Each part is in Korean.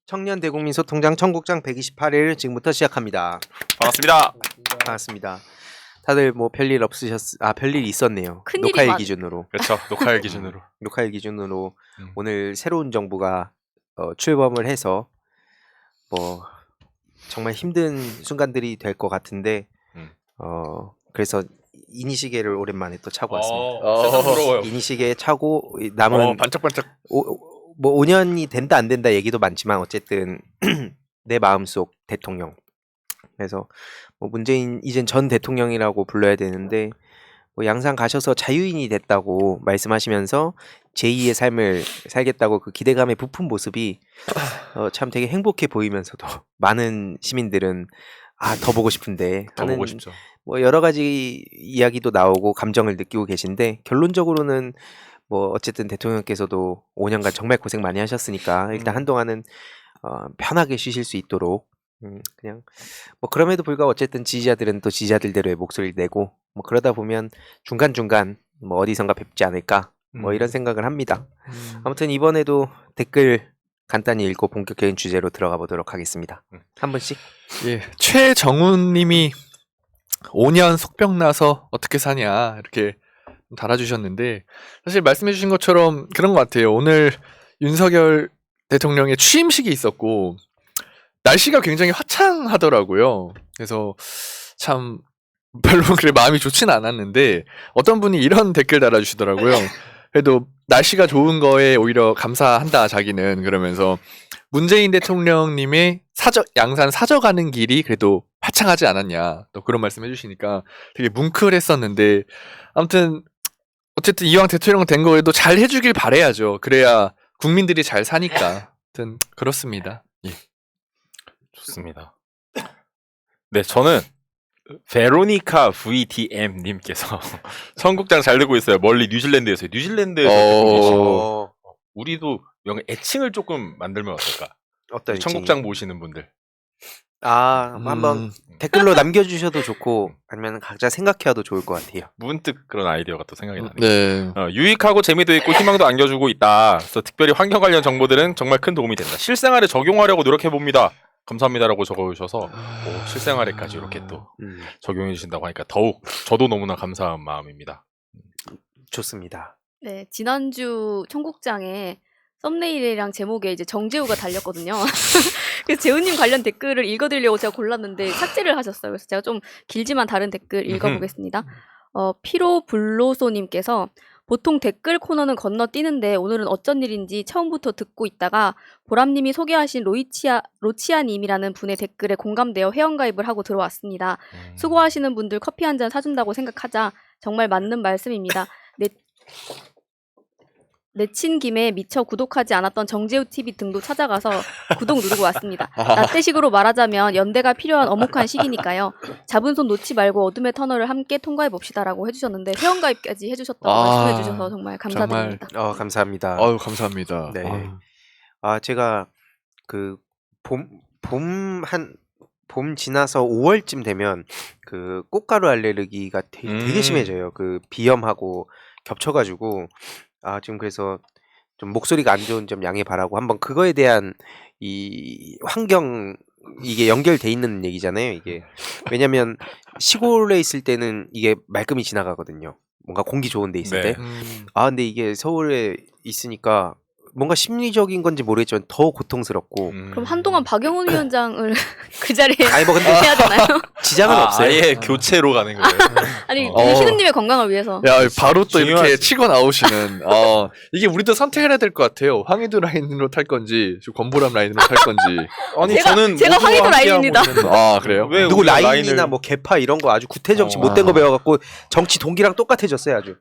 청년 대국민 소통장 청국장 128일 지금부터 시작합니다. 반갑습니다. 반갑습니다. 다들 뭐 별일 별일 있었네요. 큰일이 녹화일 기준으로. 그렇죠. 녹화일 기준으로. 녹화일 기준으로 오늘 새로운 정부가 출범을 해서 뭐 정말 힘든 순간들이 될 것 같은데 그래서 이니시계를 오랜만에 또 차고 왔습니다. 세상 부러워요. 이니시계 차고 남은 반짝반짝. 뭐 5년이 된다 안 된다 얘기도 많지만 어쨌든 내 마음속 대통령. 그래서 뭐 문재인 이젠 전 대통령이라고 불러야 되는데 뭐 양산 가셔서 자유인이 됐다고 말씀하시면서 제2의 삶을 살겠다고 그 기대감에 부푼 모습이 참 되게 행복해 보이면서도 많은 시민들은 더 보고 싶은데 더 보고 싶죠. 뭐 여러 가지 이야기도 나오고 감정을 느끼고 계신데 결론적으로는 뭐 어쨌든 대통령께서도 5년간 정말 고생 많이 하셨으니까 일단 한동안은 편하게 쉬실 수 있도록 그냥 뭐 그럼에도 불구하고 어쨌든 지지자들은 또 지지자들대로의 목소리를 내고 뭐 그러다 보면 중간중간 뭐 어디선가 뵙지 않을까 뭐 이런 생각을 합니다. 아무튼 이번에도 댓글 간단히 읽고 본격적인 주제로 들어가 보도록 하겠습니다. 한 분씩. 예, 최정훈님이 5년 속병 나서 어떻게 사냐 이렇게 달아주셨는데 사실 말씀해주신 것처럼 그런 것 같아요. 오늘 윤석열 대통령의 취임식이 있었고 날씨가 굉장히 화창하더라고요. 그래서 참 별로 그래 마음이 좋진 않았는데 어떤 분이 이런 댓글 달아주시더라고요. 그래도 날씨가 좋은 거에 오히려 감사한다 자기는 그러면서 문재인 대통령님의 양산 사저가는 길이 그래도 화창하지 않았냐 또 그런 말씀 해주시니까 되게 뭉클했었는데 아무튼 어쨌든 이왕 대통령 된 거에도 잘 해주길 바라야죠. 그래야 국민들이 잘 사니까. 아무튼 그렇습니다. 예. 좋습니다. 네, 저는 베로니카 VDM님께서 청국장 잘 되고 있어요. 멀리 뉴질랜드에서요. 뉴질랜드에서 듣고 계시고 우리도 애칭을 조금 만들면 어떨까? 어떤 청국장 모시는 분들. 한번 댓글로 남겨주셔도 좋고 아니면 각자 생각해와도 좋을 것 같아요. 문득 그런 아이디어가 또 생각이 나네요. 네. 유익하고 재미도 있고 희망도 안겨주고 있다. 그래서 특별히 환경 관련 정보들은 정말 큰 도움이 된다. 실생활에 적용하려고 노력해봅니다. 감사합니다라고 적어주셔서 실생활에까지 이렇게 또 적용해 주신다고 하니까 더욱 저도 너무나 감사한 마음입니다. 좋습니다. 네, 지난주 청국장에 썸네일이랑 제목에 이제 정재우가 달렸거든요. 그래서 재우님 관련 댓글을 읽어드리려고 제가 골랐는데 삭제를 하셨어요. 그래서 제가 좀 길지만 다른 댓글 읽어보겠습니다. 피로블로소님께서 보통 댓글 코너는 건너뛰는데 오늘은 어쩐 일인지 처음부터 듣고 있다가 보람님이 소개하신 로치아님이라는 분의 댓글에 공감되어 회원가입을 하고 들어왔습니다. 수고하시는 분들 커피 한 잔 사준다고 생각하자 정말 맞는 말씀입니다. 내친 김에 미처 구독하지 않았던 정재우TV 등도 찾아가서 구독 누르고 왔습니다. 라떼식으로 말하자면 연대가 필요한 엄혹한 시기니까요. 잡은 손 놓지 말고 어둠의 터널을 함께 통과해봅시다라고 해주셨는데 회원가입까지 해주셨다고 말씀해주셔서 정말 감사드립니다. 감사합니다. 감사합니다. 네. 제가 그 봄 지나서 5월쯤 되면 그 꽃가루 알레르기가 되게 심해져요. 그 비염하고 겹쳐가지고 지금 그래서 좀 목소리가 안 좋은 점 양해 바라고 한번 그거에 대한 이 환경 이게 연결돼 있는 얘기잖아요. 이게 왜냐면 시골에 있을 때는 이게 말끔히 지나가거든요. 뭔가 공기 좋은 데 있을 때. 근데 이게 서울에 있으니까 뭔가 심리적인 건지 모르겠지만 더 고통스럽고. 그럼 한동안 박영훈 위원장을 그 자리에 뭐 근데 해야 되나요? 지장은 없어요. 아예 교체로 가는 거예요. 아니 희느님의 건강을 위해서. 야 바로 또 중요하지. 이렇게 치고 나오시는. 이게 우리도 선택을 해야 될 것 같아요. 황희도 라인으로 탈 건지, 권보람 라인으로 탈 건지. 아니 제가 황희도 라인입니다. 그래요? 왜 누구 우리가 라인이나 뭐 개파 이런 거 아주 구태정치 못된 거 배워갖고 정치 동기랑 똑같아졌어요 아주.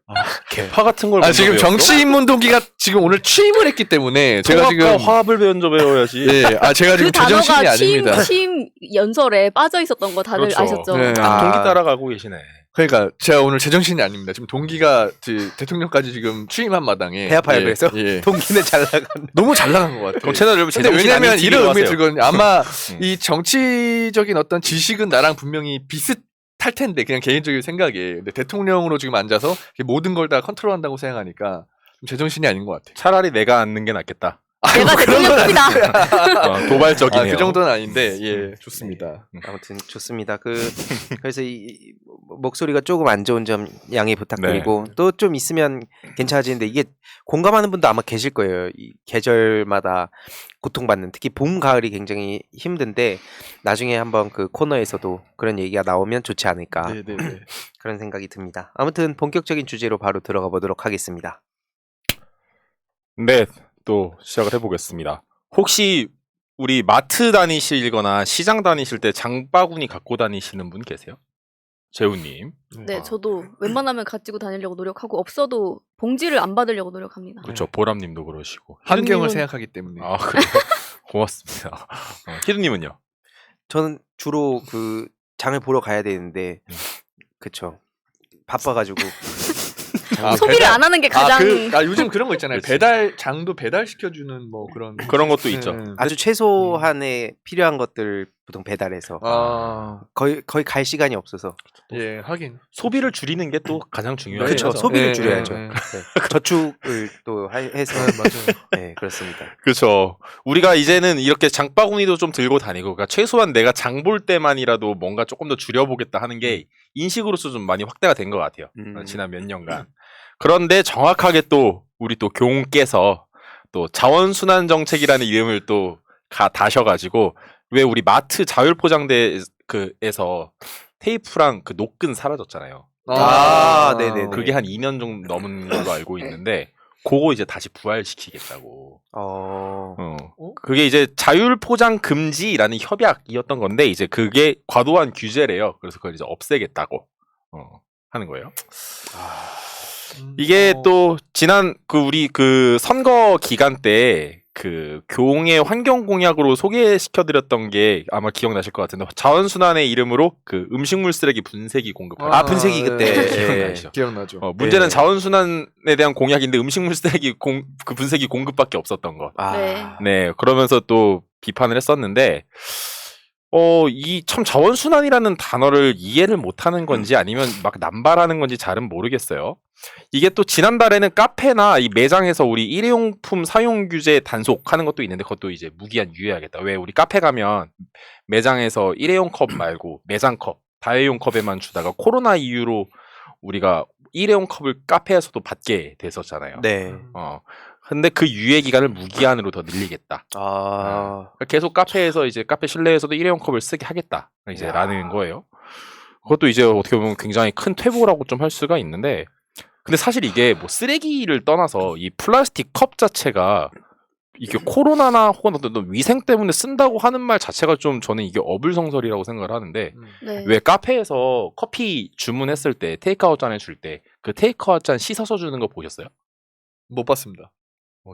개파 같은 걸 지금 정치 입문 동기가 지금 오늘 취임을 했기 때문에 제가 지금 화합을 먼저 배워야지. 제가 지금 그 단어가 제정신이 아닙니다. 취임 연설에 빠져 있었던 거 다들 그렇죠. 아셨죠? 네. 동기 따라가고 계시네. 그러니까 제가 오늘 제정신이 아닙니다. 지금 동기가 대통령까지 지금 취임한 마당에 배 아파요. 그래서 예. 동기는 잘 나간. 너무 잘 나간 것 같아요. 채널 여러분 근데 왜냐면 이런 의미 들거든요. 아마 음. 이 정치적인 어떤 지식은 나랑 분명히 비슷할 텐데 그냥 개인적인 생각에 근데 대통령으로 지금 앉아서 모든 걸 다 컨트롤한다고 생각하니까 좀 제정신이 아닌 것 같아요. 차라리 내가 앉는 게 낫겠다. 내가 대통령급이다. 도발적이네요. 그 정도는 아닌데 예 좋습니다. 아무튼 좋습니다. 그래서 이 목소리가 조금 안 좋은 점 양해 부탁드리고 또 좀 있으면 괜찮아지는데 이게 공감하는 분도 아마 계실 거예요. 이 계절마다 고통받는 특히 봄 가을이 굉장히 힘든데 나중에 한번 그 코너에서도 그런 얘기가 나오면 좋지 않을까 네네네. 그런 생각이 듭니다. 아무튼 본격적인 주제로 바로 들어가 보도록 하겠습니다. 네, 또 시작을 해보겠습니다. 혹시 우리 마트 다니시거나 시장 다니실 때 장바구니 갖고 다니시는 분 계세요? 재훈님. 네, 저도 웬만하면 가지고 다니려고 노력하고 없어도 봉지를 안 받으려고 노력합니다. 그렇죠. 보람님도 그러시고. 환경을 희두님은- 생각하기 때문에. 아, 그래요? 고맙습니다. 희두님은요? 저는 주로 그 장을 보러 가야 되는데 그쵸 바빠가지고 소비를 안 하는 게 가장 요즘 그런 거 있잖아요. 그치. 장도 배달 시켜주는 뭐 그런 그런 것도 있죠. 아주 최소한의 필요한 것들 보통 배달해서 거의 갈 시간이 없어서 예 하긴. 소비를 줄이는 게 또 가장 중요하죠. 그쵸, 소비를 예, 줄여야죠. 예, 예. 네, 저축을 또 해서 맞아요. 네 그렇습니다. 그렇죠. 우리가 이제는 이렇게 장바구니도 좀 들고 다니고, 그러니까 최소한 내가 장 볼 때만이라도 뭔가 조금 더 줄여보겠다 하는 게 인식으로서 좀 많이 확대가 된 것 같아요. 지난 몇 년간. 그런데 정확하게 또 우리 또 교웅께서 또 자원순환 정책이라는 이름을 또 다셔가지고 왜 우리 마트 자율포장대에서 테이프랑 그 노끈 사라졌잖아요. 네네네. 그게 한 2년 정도 넘은 걸로 알고 있는데 그거 이제 다시 부활시키겠다고. 그게 이제 자율포장 금지라는 협약이었던 건데 이제 그게 과도한 규제래요. 그래서 그걸 이제 없애겠다고 하는 거예요. 이게 또 지난 우리 선거 기간 때 그 교웅의 환경 공약으로 소개시켜드렸던 게 아마 기억나실 것 같은데 자원순환의 이름으로 그 음식물 쓰레기 분쇄기 공급하기. 분쇄기 그때 기억나시죠? 기억나죠. 문제는 자원순환에 대한 공약인데 음식물 쓰레기 그 분쇄기 공급밖에 없었던 것. 네, 그러면서 또 비판을 했었는데 이 참 자원순환이라는 단어를 이해를 못하는 건지 아니면 막 남발하는 건지 잘은 모르겠어요. 이게 또 지난달에는 카페나 이 매장에서 우리 일회용품 사용 규제 단속하는 것도 있는데 그것도 이제 무기한 유예하겠다. 왜 우리 카페 가면 매장에서 일회용 컵 말고 매장 컵, 다회용 컵에만 주다가 코로나 이후로 우리가 일회용 컵을 카페에서도 받게 됐었잖아요. 네. 근데 그 유예 기간을 무기한으로 더 늘리겠다. 계속 카페에서 이제 카페 실내에서도 일회용 컵을 쓰게 하겠다. 이제 라는 거예요. 그것도 이제 어떻게 보면 굉장히 큰 퇴보라고 좀 할 수가 있는데, 근데 사실 이게 뭐 쓰레기를 떠나서 이 플라스틱 컵 자체가 이게 코로나나 혹은 어떤 위생 때문에 쓴다고 하는 말 자체가 좀 저는 이게 어불성설이라고 생각을 하는데, 왜 카페에서 커피 주문했을 때 테이크아웃 잔에 줄 때 그 테이크아웃 잔 씻어서 주는 거 보셨어요? 못 봤습니다.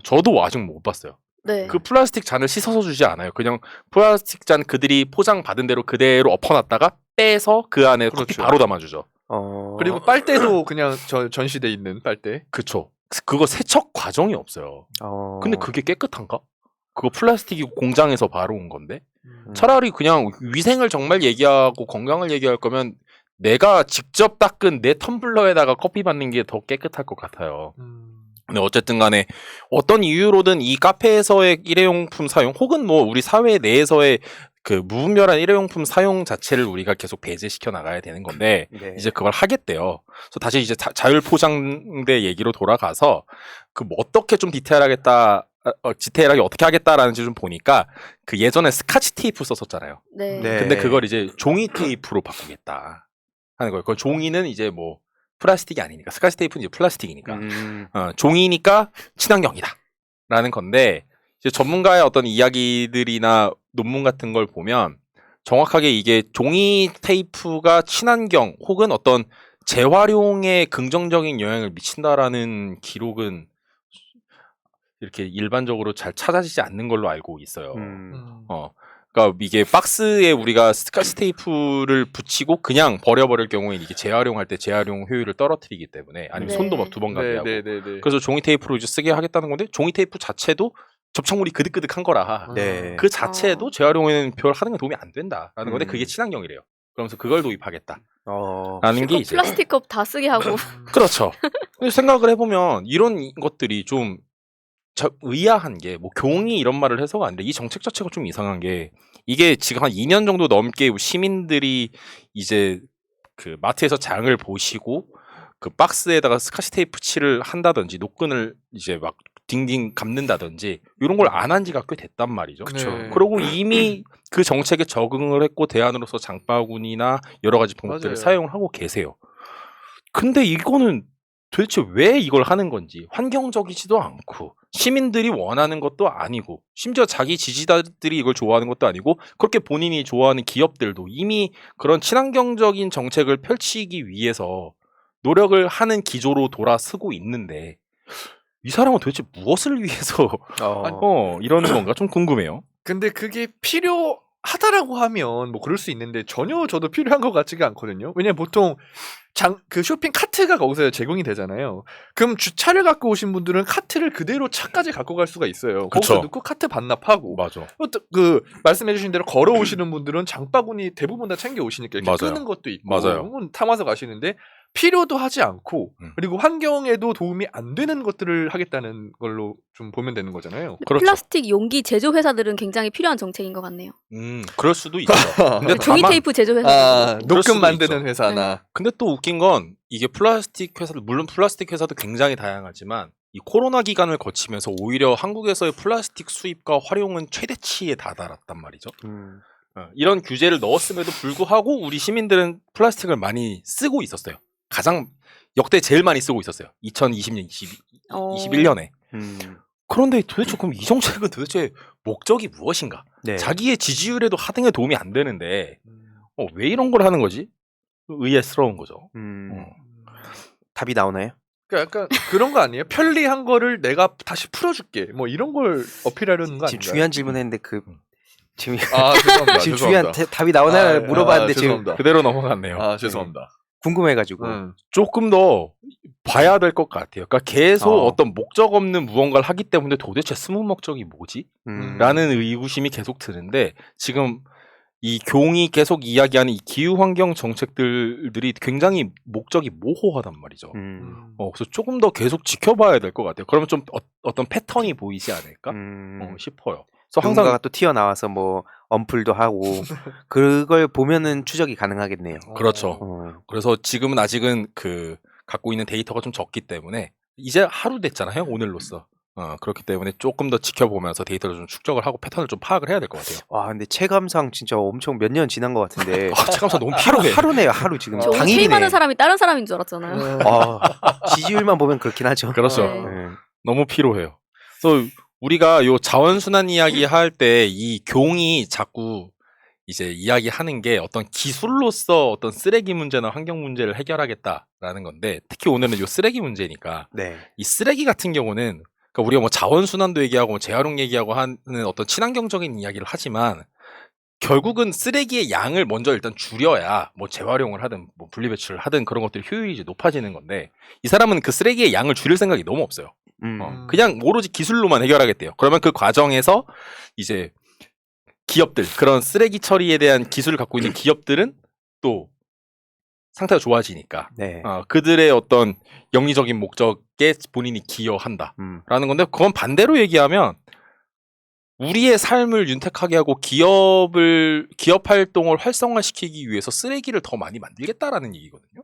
저도 아직 못 봤어요. 네. 그 플라스틱 잔을 씻어서 주지 않아요. 그냥 플라스틱 잔 그들이 포장 받은 대로 그대로 엎어놨다가 빼서 그 안에 커피 바로 담아주죠. 그리고 빨대도 그냥 전시돼 있는 빨대. 그쵸. 그거 세척 과정이 없어요. 근데 그게 깨끗한가? 그거 플라스틱이고 공장에서 바로 온 건데 차라리 그냥 위생을 정말 얘기하고 건강을 얘기할 거면 내가 직접 닦은 내 텀블러에다가 커피 받는 게 더 깨끗할 것 같아요. 근데 어쨌든 간에 어떤 이유로든 이 카페에서의 일회용품 사용 혹은 뭐 우리 사회 내에서의 그 무분별한 일회용품 사용 자체를 우리가 계속 배제시켜 나가야 되는 건데 이제 그걸 하겠대요. 그래서 다시 이제 자율포장대 얘기로 돌아가서 그 뭐 어떻게 좀 디테일하게 어떻게 하겠다라는지 좀 보니까 그 예전에 스카치 테이프 썼었잖아요. 근데 그걸 이제 종이 테이프로 바꾸겠다 하는 거예요. 그 종이는 이제 뭐 플라스틱이 아니니까 스카치 테이프는 이제 플라스틱이니까 종이니까 친환경이다라는 건데 이제 전문가의 어떤 이야기들이나 논문 같은 걸 보면 정확하게 이게 종이 테이프가 친환경 혹은 어떤 재활용에 긍정적인 영향을 미친다라는 기록은 이렇게 일반적으로 잘 찾아지지 않는 걸로 알고 있어요. 그러니까 이게 박스에 우리가 스카치 테이프를 붙이고 그냥 버려버릴 경우에는 이게 재활용할 때 재활용 효율을 떨어뜨리기 때문에 아니면 손도 막 2번 가게 하고 그래서 종이 테이프로 이제 쓰게 하겠다는 건데 종이 테이프 자체도 접착물이 그득그득한 거라 그 자체도 재활용에는 별 하는 건 도움이 안 된다라는 건데 그게 친환경이래요. 그러면서 그걸 도입하겠다라는 게 이제 플라스틱 컵 다 쓰게 하고 그렇죠. 근데 생각을 해보면 이런 것들이 좀 의아한 게 뭐 교웅이 이런 말을 해서가 아니라 이 정책 자체가 좀 이상한 게 이게 지금 한 2년 정도 넘게 시민들이 이제 그 마트에서 장을 보시고 그 박스에다가 스카치 테이프 칠을 한다든지 노끈을 이제 막 딩딩 감는다든지 이런 걸 안 한 지가 꽤 됐단 말이죠. 그쵸. 그리고 이미 그 정책에 적응을 했고 대안으로서 장바구니나 여러 가지 방법들을 맞아요. 사용을 하고 계세요. 근데 이거는 도대체 왜 이걸 하는 건지 환경적이지도 않고 시민들이 원하는 것도 아니고 심지어 자기 지지자들이 이걸 좋아하는 것도 아니고 그렇게 본인이 좋아하는 기업들도 이미 그런 친환경적인 정책을 펼치기 위해서 노력을 하는 기조로 돌아서고 있는데 이 사람은 도대체 무엇을 위해서 이러는 건가 좀 궁금해요. 근데 그게 필요하다라고 하면 뭐 그럴 수 있는데 전혀 저도 필요한 것 같지가 않거든요. 왜냐면 보통 그 쇼핑 카트가 거기서 제공이 되잖아요. 그럼 주차를 갖고 오신 분들은 카트를 그대로 차까지 갖고 갈 수가 있어요. 거기서 그쵸. 넣고 카트 반납하고. 맞아. 그 말씀해주신 대로 걸어오시는 분들은 장바구니 대부분 다 챙겨 오시니까 이렇게 맞아요. 끄는 것도 있고 맞아요. 담아서 가시는데 필요도 하지 않고 음. 그리고 환경에도 도움이 안 되는 것들을 하겠다는 걸로 좀 보면 되는 거잖아요. 그렇죠. 플라스틱 용기 제조 회사들은 굉장히 필요한 정책인 것 같네요. 그럴 수도 있죠. 근데 종이 다만 테이프 제조 회사. 그럴 수도 녹음 만드는 있죠. 회사나 근데 또 웃긴 건 이게 플라스틱 회사도 물론 플라스틱 회사도 굉장히 다양하지만 이 코로나 기간을 거치면서 오히려 한국에서의 플라스틱 수입과 활용은 최대치에 다다랐단 말이죠. 이런 규제를 넣었음에도 불구하고 우리 시민들은 플라스틱을 많이 쓰고 있었어요. 가장 역대 제일 많이 쓰고 있었어요. 2020년, 21년에. 그런데 도대체 그럼 이 정책은 도대체 목적이 무엇인가? 네. 자기의 지지율에도 하등에 도움이 안 되는데 왜 이런 걸 하는 거지? 의아스러운 거죠. 답이 나오나요? 그러니까 약간 그런 거 아니에요? 편리한 거를 내가 다시 풀어줄게. 뭐 이런 걸 어필하려는 거 지금 아닌가요? 중요한 질문했는데 그 지금 죄송합니다. 지금 중요한 답이 나오나요? 물어봤는데 지금 죄송합니다. 그대로 넘어갔네요. 죄송합니다. 궁금해가지고. 조금 더 봐야 될 것 같아요. 그러니까 계속 어. 어떤 목적 없는 무언가를 하기 때문에 도대체 숨은 목적이 뭐지? 라는 의구심이 계속 드는데 지금 이 교웅이 계속 이야기하는 이 기후환경 정책들이 굉장히 목적이 모호하단 말이죠. 그래서 조금 더 계속 지켜봐야 될 것 같아요. 그러면 좀 어떤 패턴이 보이지 않을까 싶어요. 그래서 누군가가 항상 또 튀어나와서 뭐 언플도 하고 그걸 보면은 추적이 가능하겠네요. 그렇죠. 그래서 지금은 아직은 그 갖고 있는 데이터가 좀 적기 때문에 이제 하루 됐잖아요. 오늘로써. 그렇기 때문에 조금 더 지켜보면서 데이터를 좀 축적을 하고 패턴을 좀 파악을 해야 될 것 같아요. 와, 근데 체감상 진짜 엄청 몇 년 지난 것 같은데 체감상 너무 피로해. 하루네요, 하루 지금. 저 오늘 당일이네. 세임하는 사람이 다른 사람인 줄 알았잖아요. 지지율만 보면 그렇긴 하죠. 그렇죠. 네. 너무 피로해요. 그래서 우리가 요 자원순환 이야기 할 때 이 교웅이 자꾸 이제 이야기하는 게 어떤 기술로서 어떤 쓰레기 문제나 환경 문제를 해결하겠다라는 건데 특히 오늘은 요 쓰레기 문제니까 네. 이 쓰레기 같은 경우는 그러니까 우리가 뭐 자원순환도 얘기하고 뭐 재활용 얘기하고 하는 어떤 친환경적인 이야기를 하지만 결국은 쓰레기의 양을 먼저 일단 줄여야 뭐 재활용을 하든 뭐 분리배출을 하든 그런 것들이 효율이 이제 높아지는 건데 이 사람은 그 쓰레기의 양을 줄일 생각이 너무 없어요. 그냥 오로지 기술로만 해결하겠대요. 그러면 그 과정에서 이제 기업들 그런 쓰레기 처리에 대한 기술을 갖고 있는 기업들은 또 상태가 좋아지니까 네. 그들의 어떤 영리적인 목적에 본인이 기여한다라는 건데 그건 반대로 얘기하면 우리의 삶을 윤택하게 하고 기업 활동을 활성화시키기 위해서 쓰레기를 더 많이 만들겠다라는 얘기거든요.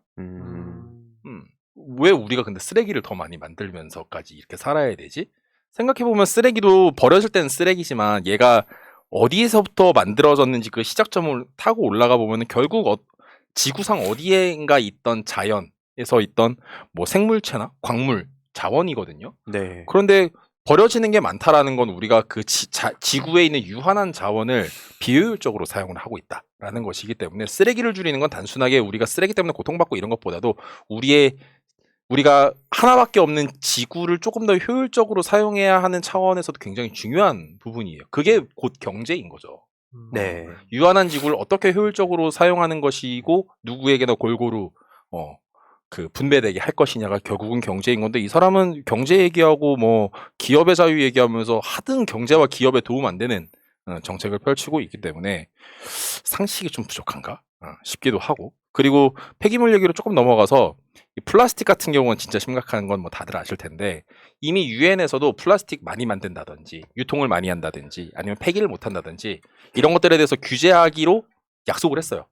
왜 우리가 근데 쓰레기를 더 많이 만들면서까지 이렇게 살아야 되지? 생각해보면 쓰레기도 버려질 때는 쓰레기지만 얘가 어디에서부터 만들어졌는지 그 시작점을 타고 올라가 보면 결국 지구상 어디엔가 있던 자연에서 있던 뭐 생물체나 광물, 자원이거든요. 네. 그런데 버려지는 게 많다라는 건 우리가 그 지구에 있는 유한한 자원을 비효율적으로 사용을 하고 있다라는 것이기 때문에 쓰레기를 줄이는 건 단순하게 우리가 쓰레기 때문에 고통받고 이런 것보다도 우리가 하나밖에 없는 지구를 조금 더 효율적으로 사용해야 하는 차원에서도 굉장히 중요한 부분이에요. 그게 곧 경제인 거죠. 네. 유한한 지구를 어떻게 효율적으로 사용하는 것이고 누구에게나 골고루 그 분배되게 할 것이냐가 결국은 경제인 건데 이 사람은 경제 얘기하고 뭐 기업의 자유 얘기하면서 하등 경제와 기업에 도움 안 되는 정책을 펼치고 있기 때문에 상식이 좀 부족한가 싶기도 하고 그리고 폐기물 얘기로 조금 넘어가서 이 플라스틱 같은 경우는 진짜 심각한 건 뭐 다들 아실 텐데 이미 유엔에서도 플라스틱 많이 만든다든지 유통을 많이 한다든지 아니면 폐기를 못 한다든지 이런 것들에 대해서 규제하기로 약속을 했어요.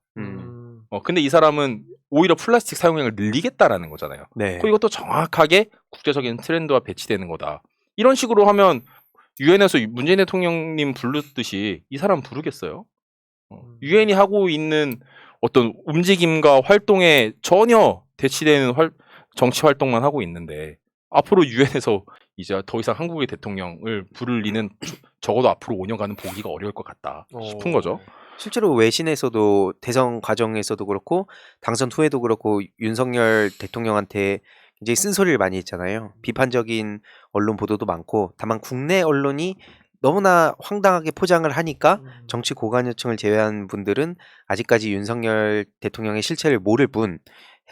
근데 이 사람은 오히려 플라스틱 사용량을 늘리겠다라는 거잖아요. 네. 그리고 이것도 정확하게 국제적인 트렌드와 배치되는 거다. 이런 식으로 하면 유엔에서 문재인 대통령님 부르듯이 이 사람 부르겠어요? 유엔이 하고 있는 어떤 움직임과 활동에 전혀 대치되는 정치 활동만 하고 있는데 앞으로 유엔에서 이제 더 이상 한국의 대통령을 부를 리는 적어도 앞으로 5년간은 보기가 어려울 것 같다 싶은 거죠. 실제로 외신에서도 대선 과정에서도 그렇고 당선 후에도 그렇고 윤석열 대통령한테 굉장히 쓴소리를 많이 했잖아요. 비판적인 언론 보도도 많고 다만 국내 언론이 너무나 황당하게 포장을 하니까 정치 고관여층을 제외한 분들은 아직까지 윤석열 대통령의 실체를 모를 뿐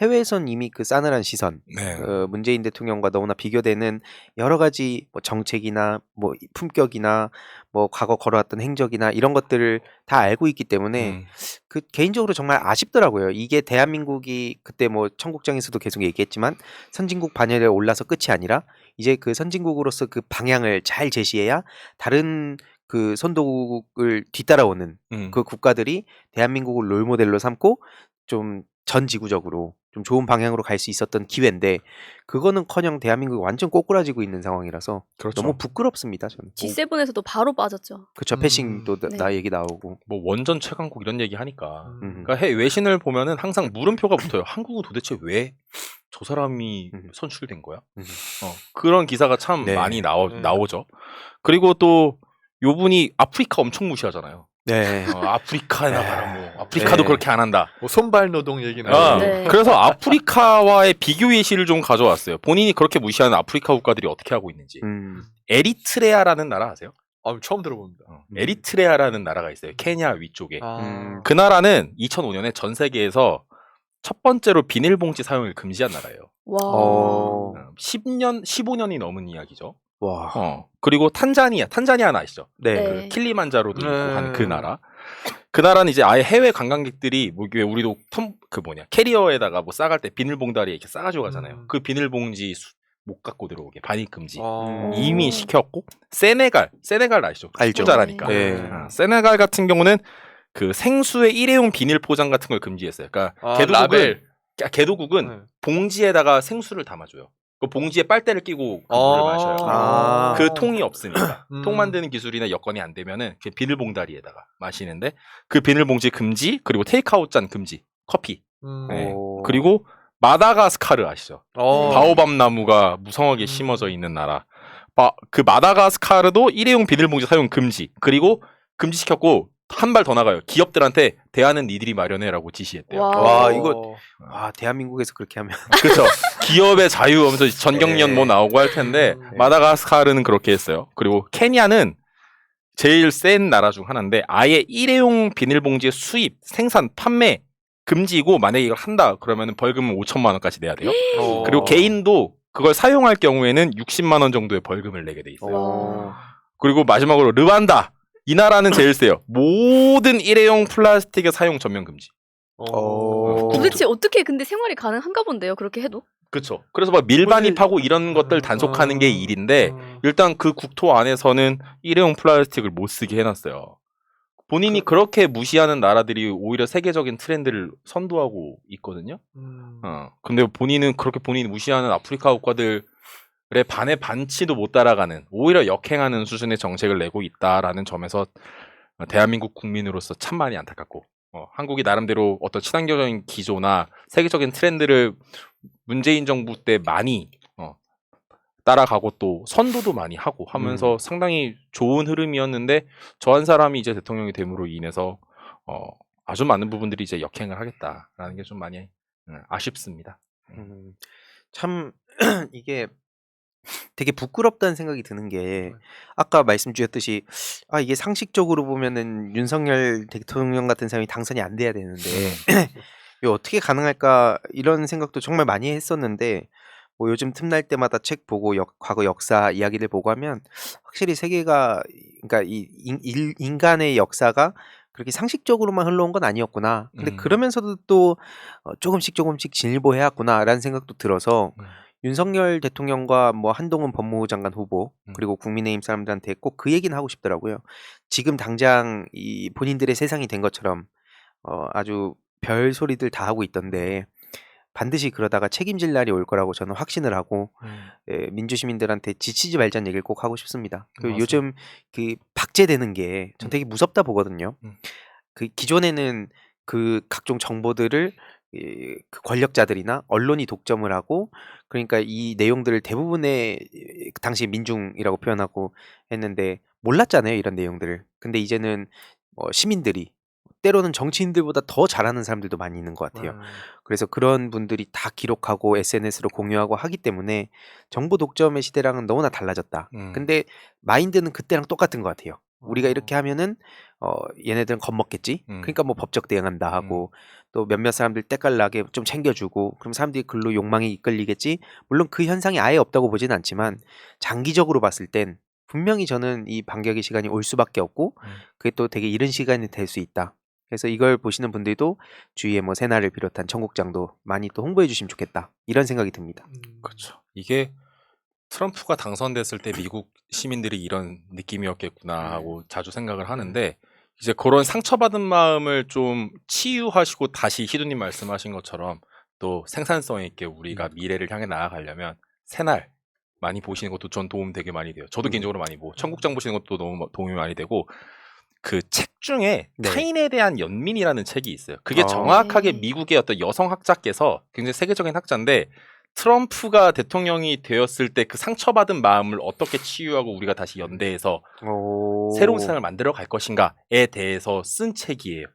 해외에선 이미 그 싸늘한 시선, 네. 문재인 대통령과 너무나 비교되는 여러 가지 뭐 정책이나 뭐 품격이나 뭐 과거 걸어왔던 행적이나 이런 것들을 다 알고 있기 때문에 그 개인적으로 정말 아쉽더라고요. 이게 대한민국이 그때 뭐 청국장에서도 계속 얘기했지만 선진국 반열에 올라서 끝이 아니라 이제 그 선진국으로서 그 방향을 잘 제시해야 다른 그 선도국을 뒤따라오는 그 국가들이 대한민국을 롤모델로 삼고 좀 전 지구적으로 좀 좋은 방향으로 갈 수 있었던 기회인데 그거는커녕 대한민국이 완전 꼬꾸라지고 있는 상황이라서 그렇죠. 너무 부끄럽습니다. 저는. G7에서도 바로 빠졌죠. 그쵸. 패싱도 네. 나 얘기 나오고. 뭐 원전 최강국 이런 얘기 하니까 그러니까 외신을 보면은 항상 물음표가 붙어요. 한국은 도대체 왜 저 사람이 선출된 거야? 그런 기사가 참 네. 많이 나오죠. 그리고 또 요 분이 아프리카 엄청 무시하잖아요. 네. 아프리카나 봐라 뭐 아프리카도 네. 그렇게 안 한다. 뭐 손발 노동 얘기 아, 나오고. 네. 그래서 아프리카와의 비교 예시를 좀 가져왔어요. 본인이 그렇게 무시하는 아프리카 국가들이 어떻게 하고 있는지. 에리트레아라는 나라 아세요? 처음 들어봅니다. 에리트레아라는 나라가 있어요. 케냐 위쪽에. 아. 그 나라는 2005년에 전 세계에서 첫 번째로 비닐봉지 사용을 금지한 나라예요. 와. 15년이 넘은 이야기죠. 와. 그리고 탄자니아는 아시죠? 네. 네. 그 킬리만자로도 있고 하는 그 나라. 그 나라는 이제 아예 해외 관광객들이 뭐 왜 우리도 캐리어에다가 뭐 싸갈 때 비닐봉다리에 이렇게 싸가지고 가잖아요. 그 비닐봉지 못 갖고 들어오게 반입 금지 이미 시켰고 세네갈 아시죠? 알죠. 투자라니까. 네. 세네갈 같은 경우는 그 생수의 일회용 비닐 포장 같은 걸 금지했어요. 그러니까 개도국은 봉지에다가 생수를 담아줘요. 그 봉지에 빨대를 끼고 그 물을 마셔요. 그 통이 없으니까 통 만드는 기술이나 여건이 안 되면은 비닐봉다리에다가 마시는데 그 비닐봉지 금지 그리고 테이크아웃 잔 금지 커피. 네. 그리고 마다가스카르 아시죠? 바오밥 나무가 무성하게 심어져 있는 나라. 그 마다가스카르도 일회용 비닐봉지 사용 금지. 그리고 금지시켰고 한 발 더 나가요. 기업들한테 대안은 니들이 마련해라고 지시했대요. 와 이거 대한민국에서 그렇게 하면 그렇죠. 기업의 자유 하면서 전경련 뭐 나오고 할 텐데 마다가스카르는 그렇게 했어요. 그리고 케냐는 제일 센 나라 중 하나인데 아예 일회용 비닐봉지의 수입, 생산, 판매 금지고 만약에 이걸 한다 그러면 벌금은 5천만 원까지 내야 돼요. 그리고 개인도 그걸 사용할 경우에는 60만 원 정도의 벌금을 내게 돼 있어요. 그리고 마지막으로 르완다. 이 나라는 제일 세요. 모든 일회용 플라스틱의 사용 전면 금지. 도대체 어떻게 근데 생활이 가능한가 본데요. 그렇게 해도? 그렇죠. 그래서 막 밀반입하고 이런 것들 단속하는 게 일인데 일단 그 국토 안에서는 일회용 플라스틱을 못 쓰게 해놨어요. 본인이 그렇게 무시하는 나라들이 오히려 세계적인 트렌드를 선도하고 있거든요. 근데 본인은 그렇게 본인이 무시하는 아프리카 국가들의 반의 반치도 못 따라가는 오히려 역행하는 수준의 정책을 내고 있다라는 점에서 대한민국 국민으로서 참 많이 안타깝고 한국이 나름대로 어떤 친환경적인 기조나 세계적인 트렌드를 문재인 정부 때 많이 따라가고 또 선도도 많이 하고 하면서 상당히 좋은 흐름이었는데 저 한 사람이 이제 대통령이 됨으로 인해서 아주 많은 부분들이 이제 역행을 하겠다라는 게 좀 많이 아쉽습니다. 참 이게 되게 부끄럽다는 생각이 드는 게 아까 말씀 주셨듯이 이게 상식적으로 보면은 윤석열 대통령 같은 사람이 당선이 안 돼야 되는데 이거 어떻게 가능할까 이런 생각도 정말 많이 했었는데 뭐 요즘 틈날 때마다 책 보고 과거 역사 이야기를 보고 하면 확실히 세계가 그러니까 이 인간의 역사가 그렇게 상식적으로만 흘러온 건 아니었구나. 근데 음. 그러면서도 또 조금씩 진일보해왔구나라는 생각도 들어서 윤석열 대통령과 뭐 한동훈 법무부 장관 후보 그리고 국민의힘 사람들한테 꼭 그 얘기는 하고 싶더라고요. 지금 당장 이 본인들의 세상이 된 것처럼 아주 별 소리들 다 하고 있던데 반드시 그러다가 책임질 날이 올 거라고 저는 확신을 하고 민주 시민들한테 지치지 말자는 얘기를 꼭 하고 싶습니다. 그 맞아요. 요즘 그 박제되는 게 전 되게 무섭다 보거든요. 그 기존에는 그 각종 정보들을 그 권력자들이나 언론이 독점을 하고 그러니까 이 내용들을 대부분의 그 당시 민중이라고 표현하고 했는데 몰랐잖아요, 이런 내용들을. 근데 이제는 시민들이 때로는 정치인들보다 더 잘하는 사람들도 많이 있는 것 같아요. 그래서 그런 분들이 다 기록하고 SNS로 공유하고 하기 때문에 정보 독점의 시대랑은 너무나 달라졌다. 근데 마인드는 그때랑 똑같은 것 같아요. 우리가 이렇게 하면은 얘네들은 겁먹겠지. 그러니까 뭐 법적 대응한다 하고 또 몇몇 사람들 때깔나게 좀 챙겨주고 그럼 사람들이 글로 욕망에 이끌리겠지. 물론 그 현상이 아예 없다고 보지는 않지만 장기적으로 봤을 땐 분명히 저는 이 반격의 시간이 올 수밖에 없고 그게 또 되게 이른 시간이 될 수 있다. 그래서 이걸 보시는 분들도 주위에 뭐 새날을 비롯한 청국장도 많이 또 홍보해 주시면 좋겠다. 이런 생각이 듭니다. 그렇죠. 이게 트럼프가 당선됐을 때 미국 시민들이 이런 느낌이었겠구나 하고 자주 생각을 하는데 이제 그런 상처받은 마음을 좀 치유하시고 다시 희두님 말씀하신 것처럼 또 생산성 있게 우리가 미래를 향해 나아가려면 새날 많이 보시는 것도 전 도움 되게 많이 돼요. 저도 개인적으로 많이 보고 청국장 보시는 것도 너무 도움이 많이 되고 그 책 중에 네. 타인에 대한 연민이라는 책이 있어요. 그게 아. 정확하게 네. 미국의 어떤 여성 학자께서 굉장히 세계적인 학자인데 트럼프가 대통령이 되었을 때 그 상처받은 마음을 어떻게 치유하고 우리가 다시 연대해서 새로운 세상을 만들어 갈 것인가에 대해서 쓴 책이에요.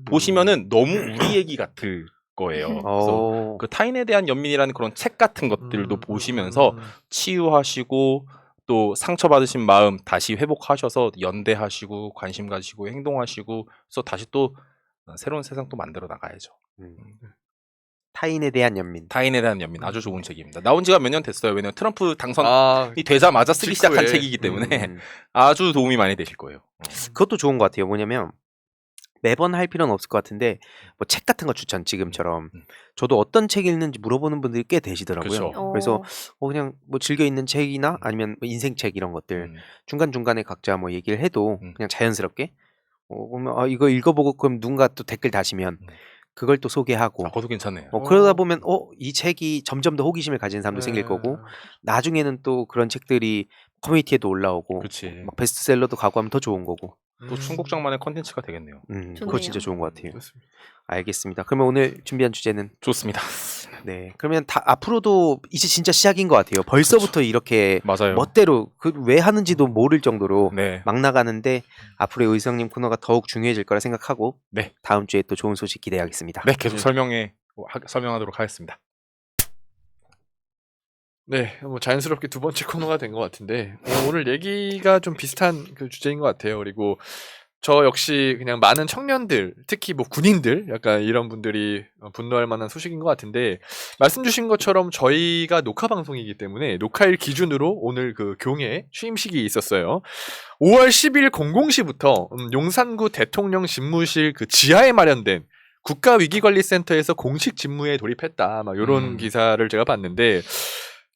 보시면은 너무 우리 얘기 같을 거예요. 그래서 그 타인에 대한 연민이라는 그런 책 같은 것들도 보시면서 치유하시고 또 상처받으신 마음 다시 회복하셔서 연대하시고 관심 가지고 행동하시고 그래서 다시 또 새로운 세상 또 만들어 나가야죠. 타인에 대한 연민. 타인에 대한 연민 아주 좋은 책입니다. 나온 지가 몇 년 됐어요. 왜냐면 트럼프 당선이 아, 되자마자 쓰기 직후에. 시작한 책이기 때문에 음. 아주 도움이 많이 되실 거예요. 그것도 좋은 것 같아요. 뭐냐면 매번 할 필요는 없을 것 같은데 뭐 책 같은 거 추천 지금처럼 저도 어떤 책 읽는지 물어보는 분들이 꽤 되시더라고요. 그쵸. 그래서 그냥 뭐 즐겨 읽는 책이나 아니면 뭐 인생책 이런 것들 중간중간에 각자 뭐 얘기를 해도 그냥 자연스럽게 보면 이거 읽어보고 그럼 누군가 또 댓글 다시면 그걸 또 소개하고 그것도 괜찮네요. 그러다 보면 이 책이 점점 더 호기심을 가진 사람도 생길 거고 나중에는 또 그런 책들이 커뮤니티에도 올라오고 그렇지. 막 베스트셀러도 가고 하면 더 좋은 거고 또 청국장만의 컨텐츠가 되겠네요. 그거 좋네요. 진짜 좋은 것 같아요. 좋습니다. 알겠습니다. 그러면 오늘 준비한 주제는 좋습니다. 네 그러면 앞으로도 이제 진짜 시작인 것 같아요. 벌써부터 이렇게 맞아요. 멋대로 그 왜 하는지도 모를 정도로 네. 막 나가는데 앞으로의 의성님 코너가 더욱 중요해질 거라 생각하고 네. 다음 주에 또 좋은 소식 기대하겠습니다. 네, 계속 설명하도록 하겠습니다. 네, 뭐 자연스럽게 두 번째 코너가 된 것 같은데 오늘 얘기가 좀 비슷한 그 주제인 것 같아요. 그리고 저 역시 그냥 많은 청년들, 특히 뭐 군인들, 약간 이런 분들이 분노할 만한 소식인 것 같은데 말씀 주신 것처럼 저희가 녹화 방송이기 때문에 녹화일 기준으로 오늘 그 경에 취임식이 있었어요. 5월 10일 00시부터 용산구 대통령 집무실 그 지하에 마련된 국가위기관리센터에서 공식 직무에 돌입했다. 막 이런 기사를 제가 봤는데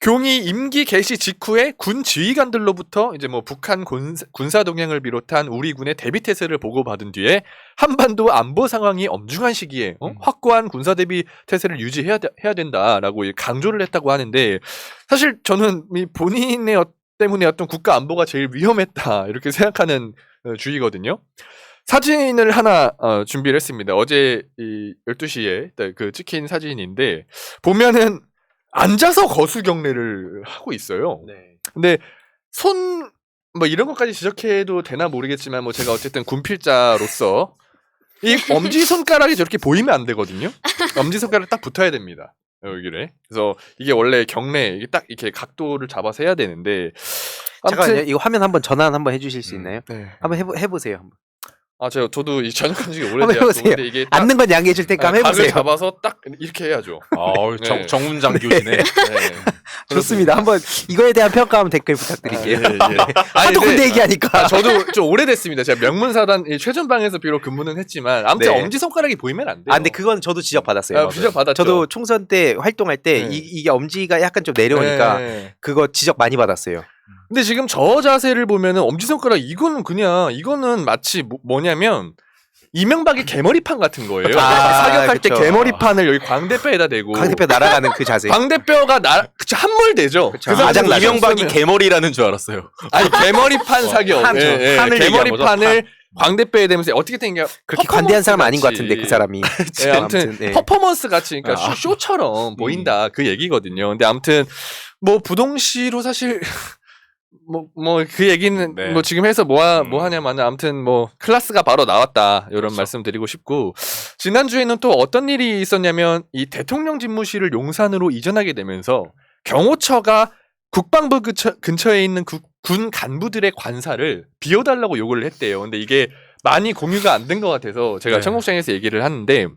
경이 임기 개시 직후에 군 지휘관들로부터 이제 뭐 북한 군사 동향을 비롯한 우리 군의 대비 태세를 보고받은 뒤에 한반도 안보 상황이 엄중한 시기에 확고한 군사 대비 태세를 유지해야 된다라고 강조를 했다고 하는데 사실 저는 이 본인의 때문에 어떤 국가 안보가 제일 위험했다 이렇게 생각하는 주의거든요. 사진을 하나 준비를 했습니다. 어제 이 12시에 그 찍힌 사진인데 보면은 앉아서 거수 경례를 하고 있어요. 네. 근데 손 뭐 이런 것까지 지적해도 되나 모르겠지만 뭐 제가 어쨌든 군필자로서 이 엄지 손가락이 저렇게 보이면 안 되거든요. 엄지 손가락 딱 붙어야 됩니다. 여기를. 그래서 이게 원래 경례 이게 딱 이렇게 각도를 잡아서 해야 되는데 잠깐만요. 이거 화면 한번 전환 한번 해주실 수 있나요? 네. 한번 해보세요. 한번. 저도 이 전역한 지가 한번 오래돼서 해보세요. 근데 이게 딱 앉는 건 양해해 줄 테니까 한번 각을 해보세요. 잡아서 딱 이렇게 해야죠. 네. 정문장 교시네. 네. 좋습니다. 한번 이거에 대한 평가 한번 댓글 부탁드릴게요. 하도 군대 얘기하니까. 저도 좀 오래됐습니다. 제가 명문사단 최전방에서 비록 근무는 했지만 아무튼 네. 엄지손가락이 보이면 안 돼요. 아, 근데 그건 저도 지적받았어요. 지적받았죠. 저도 총선 때 활동할 때 네. 이게 엄지가 약간 좀 내려오니까 네. 그거 지적 많이 받았어요. 근데 지금 저 자세를 보면은 엄지손가락 이거는 마치 뭐냐면 이명박의 개머리판 같은 거예요. 사격할 때 그쵸. 개머리판을 여기 광대뼈에다 대고 광대뼈 날아가는 그 자세. 광대뼈가 함몰되죠. 그쵸. 그 아작 나죠. 이명박이 개머리라는 줄 알았어요. 아니 개머리판 사격. 판죠. 판을 개머리판을 광대뼈에 대면서 어떻게 생겨? 그렇게 관대한 사람 아닌 것 같은데 그 사람이. 네, 아무튼 네. 퍼포먼스 같이 그러니까 쇼처럼 보인다 그 얘기거든요. 근데 아무튼 뭐 부동시로 사실 뭐 그 얘기는 네. 뭐 지금 해서 뭐 하냐마는 아무튼 뭐 클라스가 바로 나왔다 이런 말씀 드리고 싶고 지난주에는 또 어떤 일이 있었냐면 이 대통령 집무실을 용산으로 이전하게 되면서 경호처가 국방부 근처에 있는 군 간부들의 관사를 비워달라고 요구를 했대요. 근데 이게 많이 공유가 안 된 것 같아서 제가 네. 청국장에서 얘기를 하는데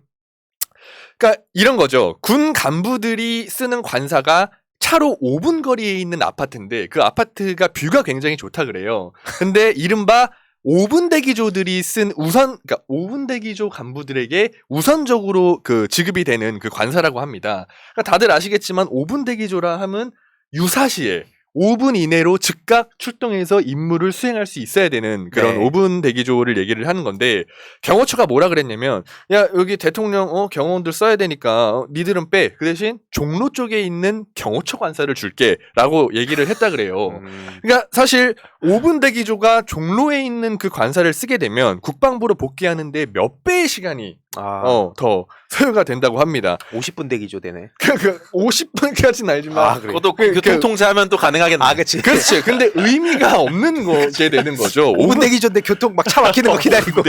그러니까 이런 거죠. 군 간부들이 쓰는 관사가 차로 5분 거리에 있는 아파트인데 그 아파트가 뷰가 굉장히 좋다 그래요. 근데 이른바 5분 대기조들이 쓴 그러니까 5분 대기조 간부들에게 우선적으로 그 지급이 되는 그 관사라고 합니다. 그러니까 다들 아시겠지만 5분 대기조라 하면 유사시에 5분 이내로 즉각 출동해서 임무를 수행할 수 있어야 되는 그런 네. 5분 대기조를 얘기를 하는 건데 경호처가 뭐라 그랬냐면 야 여기 대통령 경호원들 써야 되니까 니들은 빼. 그 대신 종로 쪽에 있는 경호처 관사를 줄게 라고 얘기를 했다 그래요. 그러니까 사실 5분 대기조가 종로에 있는 그 관사를 쓰게 되면 국방부로 복귀하는데 몇 배의 시간이 더 소요가 된다고 합니다. 50분 대기조 되네. 50분까지는 알지만 아, 그래. 그것도 교통통제하면 또 가능하겠네. 그치. 그렇지. 근데 의미가 없는 게 되는 거죠. 5분 대기조인데 교통 막 차 막히는 거 기다리고.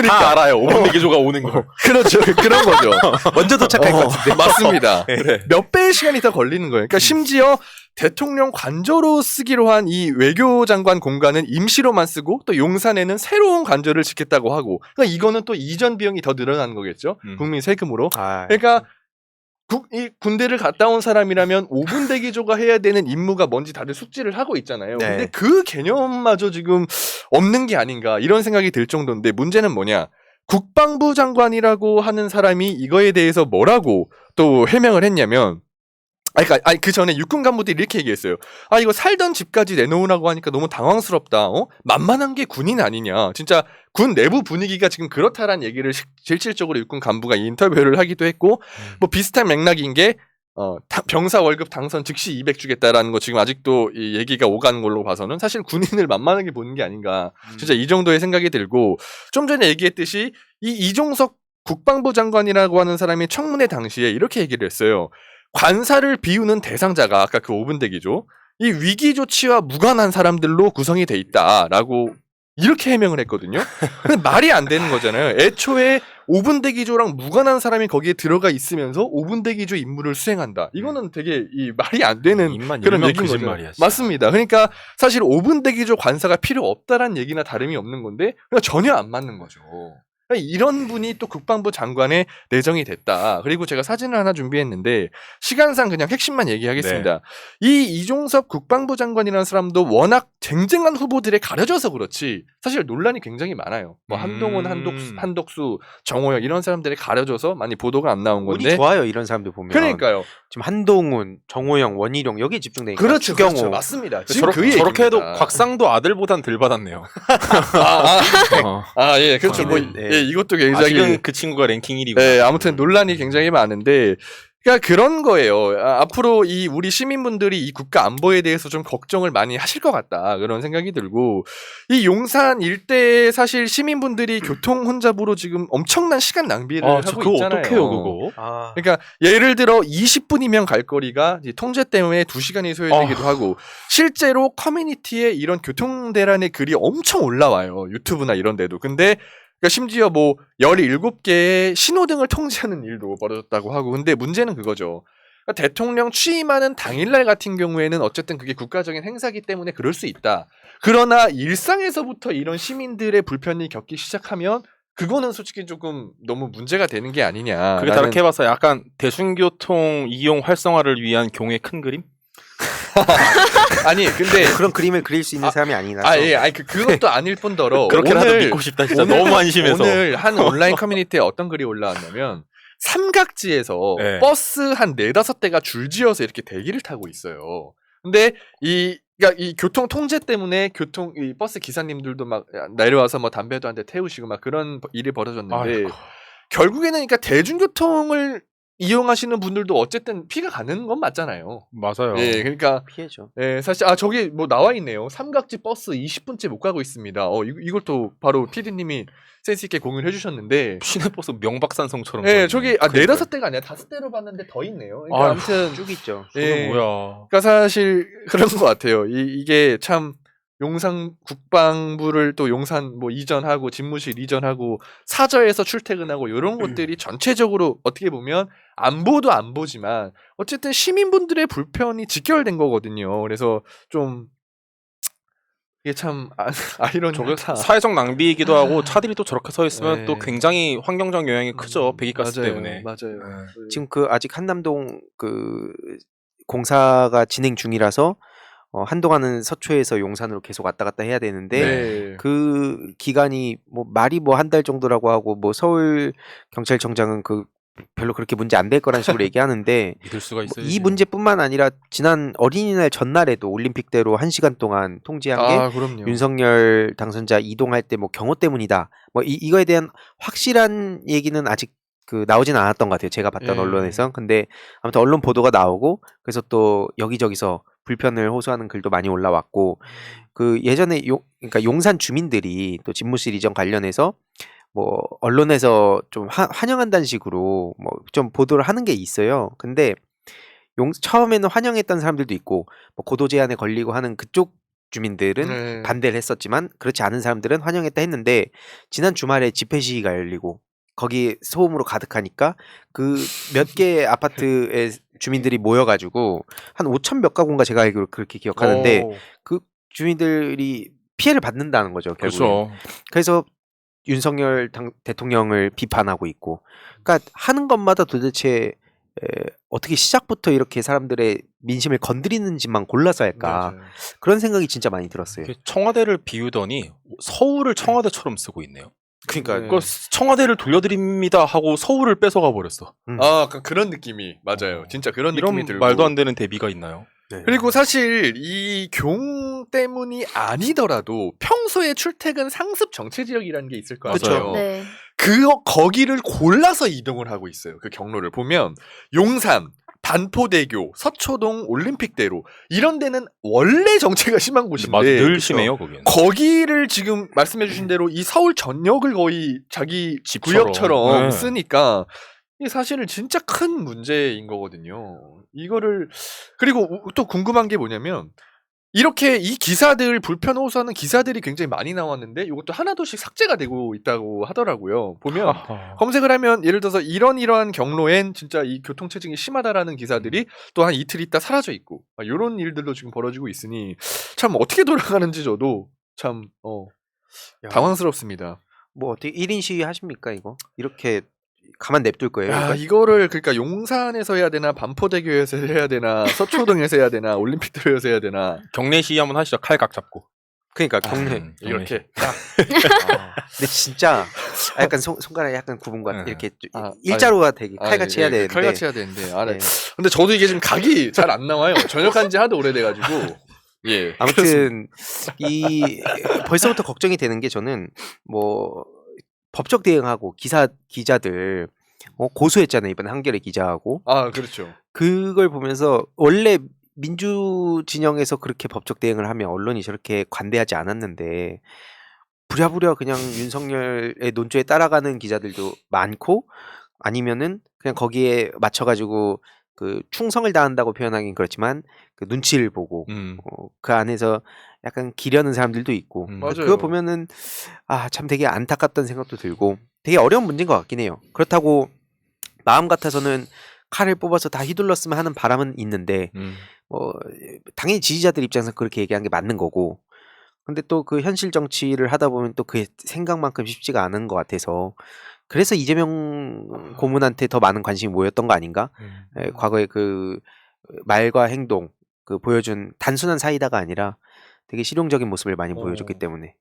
다 알아요. 5분 대기조가 오는 거. 그렇죠. 그런 거죠. 먼저 도착할 것 같은데. 맞습니다. 몇 배의 시간이 더 걸리는 거예요. 그러니까 심지어 대통령 관저로 쓰기로 한 이 외교장관 공간은 임시로만 쓰고 또 용산에는 새로운 관저를 짓겠다고 하고 그러니까 이거는 또 이전 비용이 더 늘어나는 거겠죠. 국민 세금으로. 그러니까 이 군대를 갔다 온 사람이라면 5분 대기조가 해야 되는 임무가 뭔지 다들 숙지를 하고 있잖아요. 네. 근데 그 개념마저 지금 없는 게 아닌가 이런 생각이 들 정도인데 문제는 뭐냐. 국방부 장관이라고 하는 사람이 이거에 대해서 뭐라고 또 해명을 했냐면 그 전에 육군 간부들이 이렇게 얘기했어요. 이거 살던 집까지 내놓으라고 하니까 너무 당황스럽다. 만만한 게 군인 아니냐. 진짜 군 내부 분위기가 지금 그렇다라는 얘기를 실질적으로 육군 간부가 인터뷰를 하기도 했고 뭐 비슷한 맥락인 게 병사 월급 당선 즉시 200 주겠다라는 거 지금 아직도 이 얘기가 오가는 걸로 봐서는 사실 군인을 만만하게 보는 게 아닌가. 진짜 이 정도의 생각이 들고 좀 전에 얘기했듯이 이 이종석 국방부 장관이라고 하는 사람이 청문회 당시에 이렇게 얘기를 했어요. 관사를 비우는 대상자가 아까 그 5분 대기조 이 위기 조치와 무관한 사람들로 구성이 돼 있다라고 이렇게 해명을 했거든요. 근데 말이 안 되는 거잖아요. 애초에 5분 대기조랑 무관한 사람이 거기에 들어가 있으면서 5분 대기조 임무를 수행한다. 이거는 되게 이 말이 안 되는 그런 얘기인 거죠. 거짓말이야, 진짜. 맞습니다. 그러니까 사실 5분 대기조 관사가 필요 없다라는 얘기나 다름이 없는 건데 그러니까 전혀 안 맞는 거죠. 이런 분이 또 국방부 장관에 내정이 됐다. 그리고 제가 사진을 하나 준비했는데 시간상 그냥 핵심만 얘기하겠습니다. 이 이종섭 국방부 장관이라는 사람도 워낙 쟁쟁한 후보들에 가려져서 그렇지 사실 논란이 굉장히 많아요. 뭐 한동훈, 한덕수, 정호영 이런 사람들에 가려져서 많이 보도가 안 나온 건데 운이 좋아요 이런 사람들 보면. 그러니까요. 지금 한동훈, 정호영, 원희룡 여기에 집중되니까. 그렇죠. 추경호. 그렇죠. 맞습니다. 지금 그 저렇게 해도 얘기입니다. 곽상도 아들보단 덜 받았네요. 예, 그렇죠. 뭐, 네. 이것도 굉장히 아직은 그 친구가 랭킹 1위고. 네, 아무튼 논란이 굉장히 많은데, 그러니까 그런 거예요. 앞으로 이 우리 시민분들이 이 국가 안보에 대해서 좀 걱정을 많이 하실 것 같다 그런 생각이 들고 이 용산 일대에 사실 시민분들이 교통 혼잡으로 지금 엄청난 시간 낭비를 하고 그거 있잖아요. 어떡해요, 그거? 그러니까 예를 들어 20분이면 갈 거리가 이제 통제 때문에 2시간이 소요되기도 하고 실제로 커뮤니티에 이런 교통 대란의 글이 엄청 올라와요. 유튜브나 이런 데도. 근데 그러니까 심지어 뭐 17개의 신호등을 통제하는 일도 벌어졌다고 하고 근데 문제는 그거죠. 그러니까 대통령 취임하는 당일날 같은 경우에는 어쨌든 그게 국가적인 행사기 때문에 그럴 수 있다. 그러나 일상에서부터 이런 시민들의 불편이 겪기 시작하면 그거는 솔직히 조금 너무 문제가 되는 게 아니냐. 그게 다르게 해봐서 약간 대중교통 이용 활성화를 위한 경우의 큰 그림? 아니 근데 그런 그림을 그릴 수 있는 사람이 아니라서. 아니 그것도 아닐 뿐더러 그렇게라도 믿고 싶다. 진짜 너무 안심해서. 오늘 한 온라인 커뮤니티에 어떤 글이 올라왔냐면 삼각지에서 네. 버스 한 4-5대가 줄지어서 이렇게 대기를 타고 있어요. 근데 그러니까 이 교통 통제 때문에 이 버스 기사님들도 막 내려와서 뭐 담배도 한 대 태우시고 막 그런 일이 벌어졌는데 아이고. 결국에는 그러니까 대중교통을 이용하시는 분들도 어쨌든 피가 가는 건 맞잖아요. 맞아요. 예, 그러니까 피해죠. 예, 사실 저기 뭐 나와 있네요. 삼각지 버스 20분째 못 가고 있습니다. 이걸 또 바로 PD님이 센스 있게 공유해 주셨는데 시내버스 명박산성처럼. 예, 저기 그러니까요. 4-5대가 아니라 5대로 봤는데 더 있네요. 그러니까 아휴, 아무튼 쭉 있죠. 예. 저거 뭐야. 그러니까 사실 그런 것 같아요. 이게 참 용산 국방부를 또 용산 뭐 이전하고 집무실 이전하고 사저에서 출퇴근하고 이런 것들이 전체적으로 어떻게 보면 안보도 안보지만 어쨌든 시민분들의 불편이 직결된 거거든요. 그래서 좀 이게 참 저게 아이러니하다. 사회적 낭비이기도 하고 차들이 또 저렇게 서 있으면 네. 또 굉장히 환경적 영향이 크죠. 배기가스 맞아요. 때문에. 맞아요. 지금 아직 한남동 공사가 진행 중이라서 한동안은 서초에서 용산으로 계속 왔다 갔다 해야 되는데 네. 그 기간이 뭐 말이 뭐 한 달 정도라고 하고 뭐 서울 경찰청장은 별로 그렇게 문제 안 될 거란 식으로 얘기하는데 믿을 수가 있어요. 이 문제뿐만 아니라 지난 어린이날 전날에도 올림픽대로 1시간 동안 통제한 게 그럼요. 윤석열 당선자 이동할 때 뭐 경호 때문이다. 뭐 이거에 대한 확실한 얘기는 아직 나오진 않았던 것 같아요. 제가 봤던 예. 언론에서. 근데 아무튼 언론 보도가 나오고 그래서 또 여기저기서 불편을 호소하는 글도 많이 올라왔고 예전에 그러니까 용산 주민들이 또 집무실 이전 관련해서 뭐 언론에서 좀 환영한다는 식으로 뭐 좀 보도를 하는 게 있어요. 근데 처음에는 환영했던 사람들도 있고 뭐 고도 제한에 걸리고 하는 그쪽 주민들은 네. 반대를 했었지만 그렇지 않은 사람들은 환영했다 했는데 지난 주말에 집회 시위가 열리고 거기 소음으로 가득하니까 몇 개 아파트의 주민들이 모여가지고 한 5천 몇 가구인가 제가 알기로 그렇게 기억하는데 그 주민들이 피해를 받는다는 거죠. 결국에. 그렇죠. 그래서 윤석열 대통령을 비판하고 있고, 그러니까 하는 것마다 도대체 어떻게 시작부터 이렇게 사람들의 민심을 건드리는지만 골라서 할까 맞아요. 그런 생각이 진짜 많이 들었어요. 청와대를 비우더니 서울을 청와대처럼 쓰고 있네요. 그러니까 네. 청와대를 돌려드립니다 하고 서울을 뺏어가 버렸어. 그런 느낌이 맞아요. 진짜 그런 이런 느낌이 들고. 말도 안 되는 대비가 있나요? 네. 그리고 사실 이 경 때문이 아니더라도 평소에 출퇴근 상습 정체 지역이라는 게 있을 거 그쵸. 아니에요. 네. 거기를 골라서 이동을 하고 있어요. 그 경로를 보면 용산, 반포대교, 서초동, 올림픽대로 이런 데는 원래 정체가 심한 곳인데 맞아, 늘 그쵸? 심해요 거기는. 거기를 지금 말씀해주신 대로 이 서울 전역을 거의 자기 집처럼. 구역처럼 네. 쓰니까 이게 사실은 진짜 큰 문제인 거거든요. 그리고 또 궁금한 게 뭐냐면 이렇게 이 기사들 불편 호소하는 기사들이 굉장히 많이 나왔는데 이것도 하나둘씩 삭제가 되고 있다고 하더라고요. 보면 아하. 검색을 하면 예를 들어서 이러한 경로엔 진짜 이 교통체증이 심하다라는 기사들이 또 한 이틀 있다 사라져 있고 이런 일들도 지금 벌어지고 있으니 참 어떻게 돌아가는지 저도 참 당황스럽습니다. 뭐 어떻게 1인 시위 하십니까 이거? 이렇게 가만 냅둘 거예요? 야, 이거? 이거를 그러니까 용산에서 해야 되나 반포대교에서 해야 되나 서초동에서 해야 되나 올림픽대로에서 해야 되나 경내 시위 한번 하시죠. 칼각 잡고. 그러니까 경례 이렇게 근데 진짜 약간 손가락에 약간 구분 것 같아. 네. 이렇게 일자로가 되게 칼같이 해야 되는데. 칼같이 해야 되는데. 네. 근데 저도 이게 지금 각이 잘 안 나와요. 전역한 지 하도 오래돼가지고. 예. 아무튼 벌써부터 걱정이 되는 게 저는 뭐 법적 대응하고 기자들 고소했잖아요 이번에 한겨레 기자하고. 그렇죠. 그걸 보면서 원래 민주 진영에서 그렇게 법적 대응을 하면 언론이 저렇게 관대하지 않았는데 부랴부랴 그냥 윤석열의 논조에 따라가는 기자들도 많고 아니면은 그냥 거기에 맞춰가지고 충성을 다한다고 표현하긴 그렇지만 눈치를 보고 그 안에서 약간 기려는 사람들도 있고 맞아요. 그거 보면은 참 되게 안타깝다는 생각도 들고 되게 어려운 문제인 것 같긴 해요. 그렇다고 마음 같아서는 칼을 뽑아서 다 휘둘렀으면 하는 바람은 있는데 당연히 지지자들 입장에서 그렇게 얘기한 게 맞는 거고 근데 또 그 현실 정치를 하다 보면 또 그 생각만큼 쉽지가 않은 것 같아서 그래서 이재명 고문한테 더 많은 관심이 모였던 거 아닌가? 과거에 그 말과 행동 그 보여준 단순한 사이다가 아니라 되게 실용적인 모습을 많이 어. 보여줬기 때문에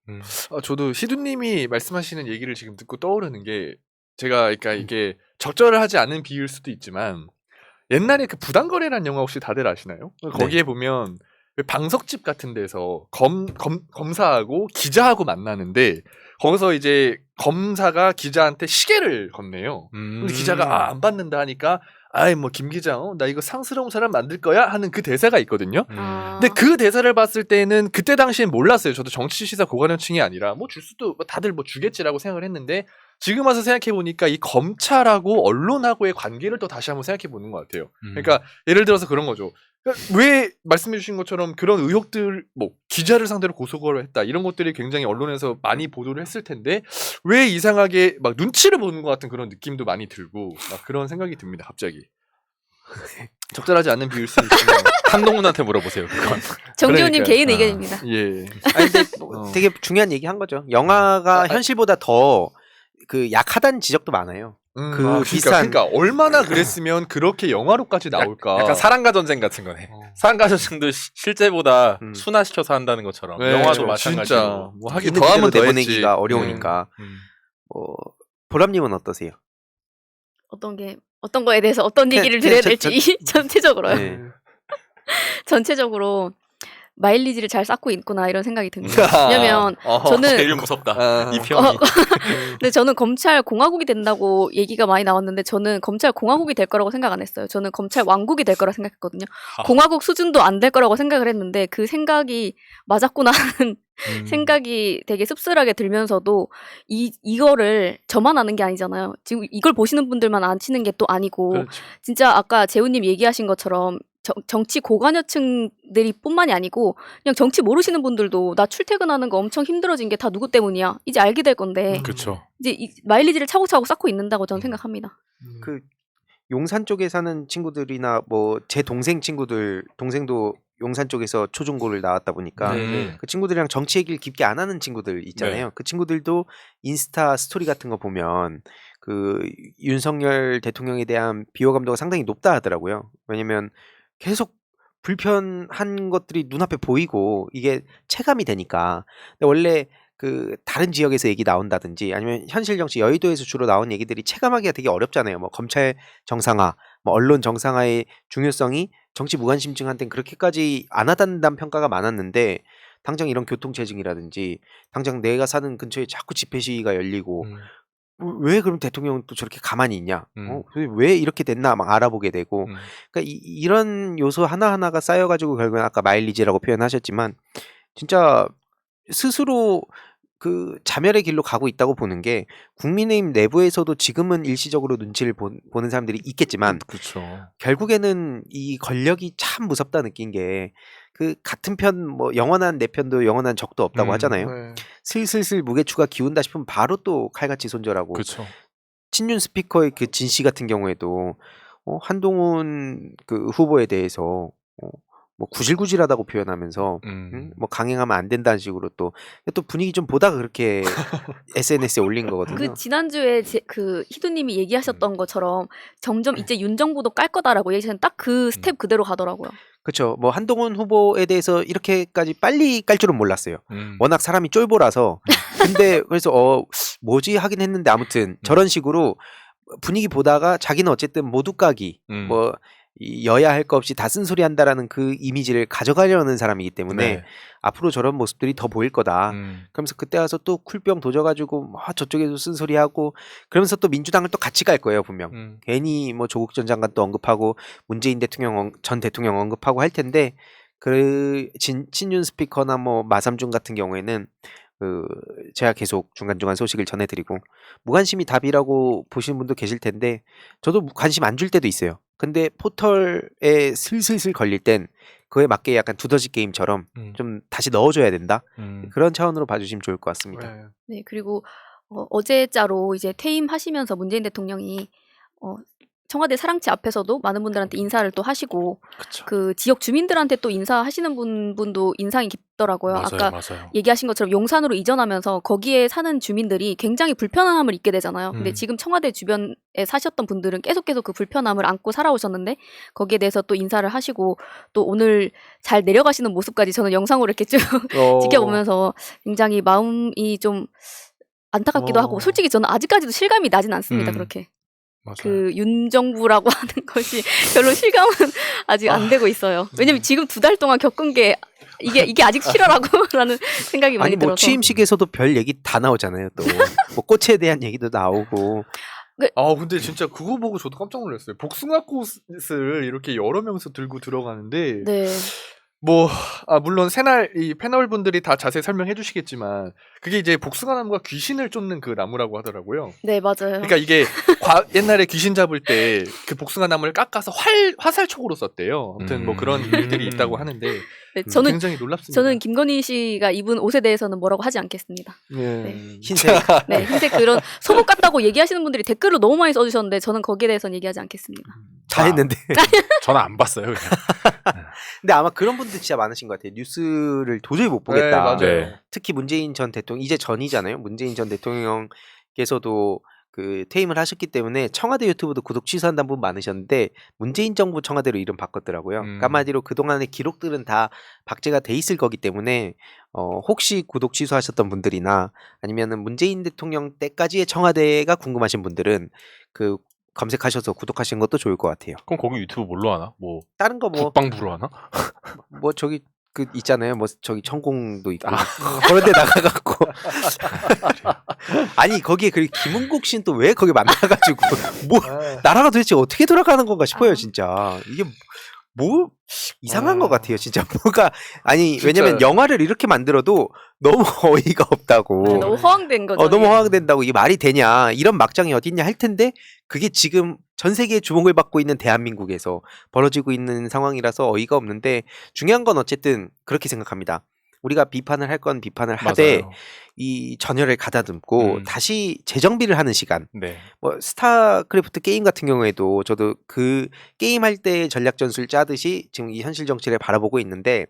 저도 시두님이 말씀하시는 얘기를 지금 듣고 떠오르는 게 제가 그러니까 이게 적절하지 않은 비유일 수도 있지만 옛날에 그 부당거래라는 영화 혹시 다들 아시나요? 거기에 보면 그 방석집 같은 데서 검사하고 기자하고 만나는데 거기서 이제 검사가 기자한테 시계를 건네요. 근데 기자가 안 받는다 하니까 아이 뭐 김 기자 나 이거 상스러운 사람 만들 거야 하는 그 대사가 있거든요. 근데 그 대사를 봤을 때는 그때 당시엔 몰랐어요. 저도 정치 시사 고관여층이 아니라 뭐 줄 수도 다들 뭐 주겠지라고 생각을 했는데 지금 와서 생각해 보니까 이 검찰하고 언론하고의 관계를 또 다시 한번 생각해 보는 것 같아요. 그러니까 예를 들어서 그런 거죠. 그러니까 왜 말씀해 주신 것처럼 그런 의혹들 뭐 기자를 상대로 고소를 했다 이런 것들이 굉장히 언론에서 많이 보도를 했을 텐데 왜 이상하게 막 눈치를 보는 것 같은 그런 느낌도 많이 들고 막 그런 생각이 듭니다. 갑자기 적절하지 않는 비유일 수 있지만 한동훈한테 물어보세요. 그건. 정지훈님 그러니까요. 개인 의견입니다. 예. 아니 근데 뭐 되게 중요한 얘기 한 거죠. 영화가 현실보다 더 그 약하다는 지적도 많아요. 그 비싼 그러니까 얼마나 그랬으면 그렇게 영화로까지 나올까? 약간 사랑과 전쟁 같은 거네. 사랑과 전쟁도 실제보다 순화시켜서 한다는 것처럼 네, 영화도 진짜 마찬가지로. 뭐 하긴 있는 더하면 그대로 더했지. 내보내기가 어려우니까. 보람님은 어떠세요? 어떤 거에 대해서 어떤 그냥- 얘기를 그냥 드려야 될지 전체적으로요. 네. 전체적으로 마일리지를 잘 쌓고 있구나 이런 생각이 듭니다. 왜냐면 저는 제일 무섭다. 아, 이 편이. 근데 저는 검찰 공화국이 된다고 얘기가 많이 나왔는데 저는 검찰 공화국이 될 거라고 생각 안 했어요. 저는 검찰 왕국이 될 거라 생각했거든요. 공화국 수준도 안 될 거라고 생각을 했는데 그 생각이 맞았구나 하는 생각이 되게 씁쓸하게 들면서도 이거를 저만 아는 게 아니잖아요. 지금 이걸 보시는 분들만 아시는 게 또 아니고 그렇죠. 진짜 아까 재훈님 얘기하신 것처럼 정치 고관여층들이 뿐만이 아니고 그냥 정치 모르시는 분들도 나 출퇴근하는 거 엄청 힘들어진 게 다 누구 때문이야. 이제 알게 될 건데 그렇죠. 이제 마일리지를 차곡차곡 쌓고 있는다고 저는 생각합니다. 그 용산 쪽에 사는 친구들이나 뭐 제 동생 친구들 동생도 용산 쪽에서 초중고를 나왔다 보니까 그 친구들이랑 정치 얘기를 깊게 안 하는 친구들 있잖아요. 네. 그 친구들도 인스타 스토리 같은 거 보면 그 윤석열 대통령에 대한 비호감도가 상당히 높다 하더라고요. 왜냐면 계속 불편한 것들이 눈앞에 보이고 이게 체감이 되니까. 근데 원래 그 다른 지역에서 얘기 나온다든지 아니면 현실 정치 여의도에서 주로 나온 얘기들이 체감하기가 되게 어렵잖아요. 뭐 검찰 정상화, 뭐 언론 정상화의 중요성이 정치 무관심층한테는 그렇게까지 안 하단다는 평가가 많았는데 당장 이런 교통체증이라든지 당장 내가 사는 근처에 자꾸 집회 시위가 열리고 왜 그럼 대통령은 또 저렇게 가만히 있냐? 왜 이렇게 됐나 막 알아보게 되고 그러니까 이런 요소 하나하나가 쌓여가지고 결국엔 아까 마일리지라고 표현하셨지만 진짜 스스로 그 자멸의 길로 가고 있다고 보는 게 국민의힘 내부에서도 지금은 일시적으로 눈치를 보는 사람들이 있겠지만 그렇죠. 결국에는 이 권력이 참 무섭다 느낀 게 그 같은 편 뭐 영원한 내 편도 영원한 적도 없다고 하잖아요. 네. 슬슬슬 무게추가 기운다 싶으면 바로 또 칼같이 손절하고 그렇죠. 친윤 스피커의 그 진 씨 같은 경우에도 한동훈 그 후보에 대해서 뭐 구질구질하다고 표현하면서 뭐 강행하면 안 된다는 식으로 또 분위기 좀 보다가 그렇게 SNS에 올린 거거든요. 그 지난주에 그 희두님이 얘기하셨던 것처럼 점점 이제 윤 정부도 깔 거다라고 얘기하셨는데 딱 그 스텝 그대로 가더라고요. 그렇죠. 뭐 한동훈 후보에 대해서 이렇게까지 빨리 깔 줄은 몰랐어요. 워낙 사람이 쫄보라서. 근데 그래서 뭐지 하긴 했는데 아무튼 저런 식으로 분위기 보다가 자기는 어쨌든 모두 까기 뭐 이 여야 할 거 없이 다 쓴소리 한다라는 그 이미지를 가져가려는 사람이기 때문에 네. 앞으로 저런 모습들이 더 보일 거다. 그러면서 그때 와서 또 쿨병 도져가지고 저쪽에도 쓴소리하고 그러면서 또 민주당을 또 같이 갈 거예요 분명. 괜히 뭐 조국 전 장관도 언급하고 문재인 대통령 전 대통령 언급하고 할 텐데 그 친윤 스피커나 뭐 마삼중 같은 경우에는 제가 계속 중간중간 소식을 전해드리고 무관심이 답이라고 보시는 분도 계실 텐데 저도 관심 안 줄 때도 있어요. 근데 포털에 슬슬슬 걸릴 땐 그에 맞게 약간 두더지 게임처럼 좀 다시 넣어줘야 된다. 그런 차원으로 봐주시면 좋을 것 같습니다. 네, 그리고 어제자로 이제 퇴임하시면서 문재인 대통령이 청와대 사랑채 앞에서도 많은 분들한테 인사를 또 하시고 그쵸. 그 지역 주민들한테 또 인사하시는 분도 인상이 깊더라고요. 아까 맞아요. 얘기하신 것처럼 용산으로 이전하면서 거기에 사는 주민들이 굉장히 불편함을 잊게 되잖아요. 근데 음. 지금 청와대 주변에 사셨던 분들은 계속 그 불편함을 안고 살아오셨는데 거기에 대해서 또 인사를 하시고 또 오늘 잘 내려가시는 모습까지 저는 영상으로 이렇게 쭉 지켜보면서 굉장히 마음이 좀 안타깝기도 하고 솔직히 저는 아직까지도 실감이 나진 않습니다. 그렇게. 맞아요. 그 윤정부라고 하는 것이 별로 실감은 아직 안 되고 있어요. 왜냐면 지금 2달 동안 겪은 게 이게 아직 실화라고라는 생각이 많이 아니 뭐 들어서. 취임식에서도 별 얘기 다 나오잖아요. 또 뭐 꽃에 대한 얘기도 나오고. 근데 진짜 그거 보고 저도 깜짝 놀랐어요. 복숭아꽃을 이렇게 여러 명이서 들고 들어가는데 네. 물론 새날 이 패널 분들이 다 자세히 설명해 주시겠지만 그게 이제 복숭아나무가 귀신을 쫓는 그 나무라고 하더라고요. 네, 맞아요. 그러니까 이게 옛날에 귀신 잡을 때 그 복숭아나무를 깎아서 화살촉으로 썼대요. 아무튼 뭐 그런 일들이 있다고 하는데 네, 저는 굉장히 놀랍습니다. 저는 김건희 씨가 입은 옷에 대해서는 뭐라고 하지 않겠습니다. 네. 흰색. 네, 흰색 그런 소복 같다고 얘기하시는 분들이 댓글로 너무 많이 써주셨는데 저는 거기에 대해서는 얘기하지 않겠습니다. 다 했는데. 저는 안 봤어요. 그냥. 근데 아마 그런 분들 진짜 많으신 것 같아요. 뉴스를 도저히 못 보겠다. 네, 맞아요. 네. 특히 문재인 전 대통령 이제 전이잖아요. 문재인 전 대통령께서도 그 퇴임을 하셨기 때문에 청와대 유튜브도 구독 취소한다는 분 많으셨는데 문재인 정부 청와대로 이름 바꿨더라고요. 그러니까 한마디로 그동안의 기록들은 다 박제가 돼 있을 거기 때문에 혹시 구독 취소하셨던 분들이나 아니면은 문재인 대통령 때까지의 청와대가 궁금하신 분들은 그 검색하셔서 구독하시는 것도 좋을 것 같아요. 그럼 거기 유튜브 뭘로 하나? 뭐 다른 거 뭐 국방부로 하나? 뭐 저기 그 있잖아요. 뭐 저기 천공도 있고 그런 데 나가갖고 아니 거기에 그 김은국 씨는 또 왜 거기 만나가지고 뭐 나라가 도대체 어떻게 돌아가는 건가 싶어요. 진짜 이게 뭐 이상한 것 같아요. 진짜 뭐가 아니 왜냐면 영화를 이렇게 만들어도 너무 어이가 없다고. 네, 너무 허황된 거죠. 너무 허황된다고 이게 말이 되냐 이런 막장이 어딨냐 할 텐데 그게 지금 전 세계의 주목을 받고 있는 대한민국에서 벌어지고 있는 상황이라서 어이가 없는데 중요한 건 어쨌든 그렇게 생각합니다. 우리가 비판을 할 건 비판을 하되 맞아요. 이 전열을 가다듬고 다시 재정비를 하는 시간. 네. 뭐 스타크래프트 게임 같은 경우에도 저도 그 게임 할 때 전략 전술 짜듯이 지금 이 현실 정치를 바라보고 있는데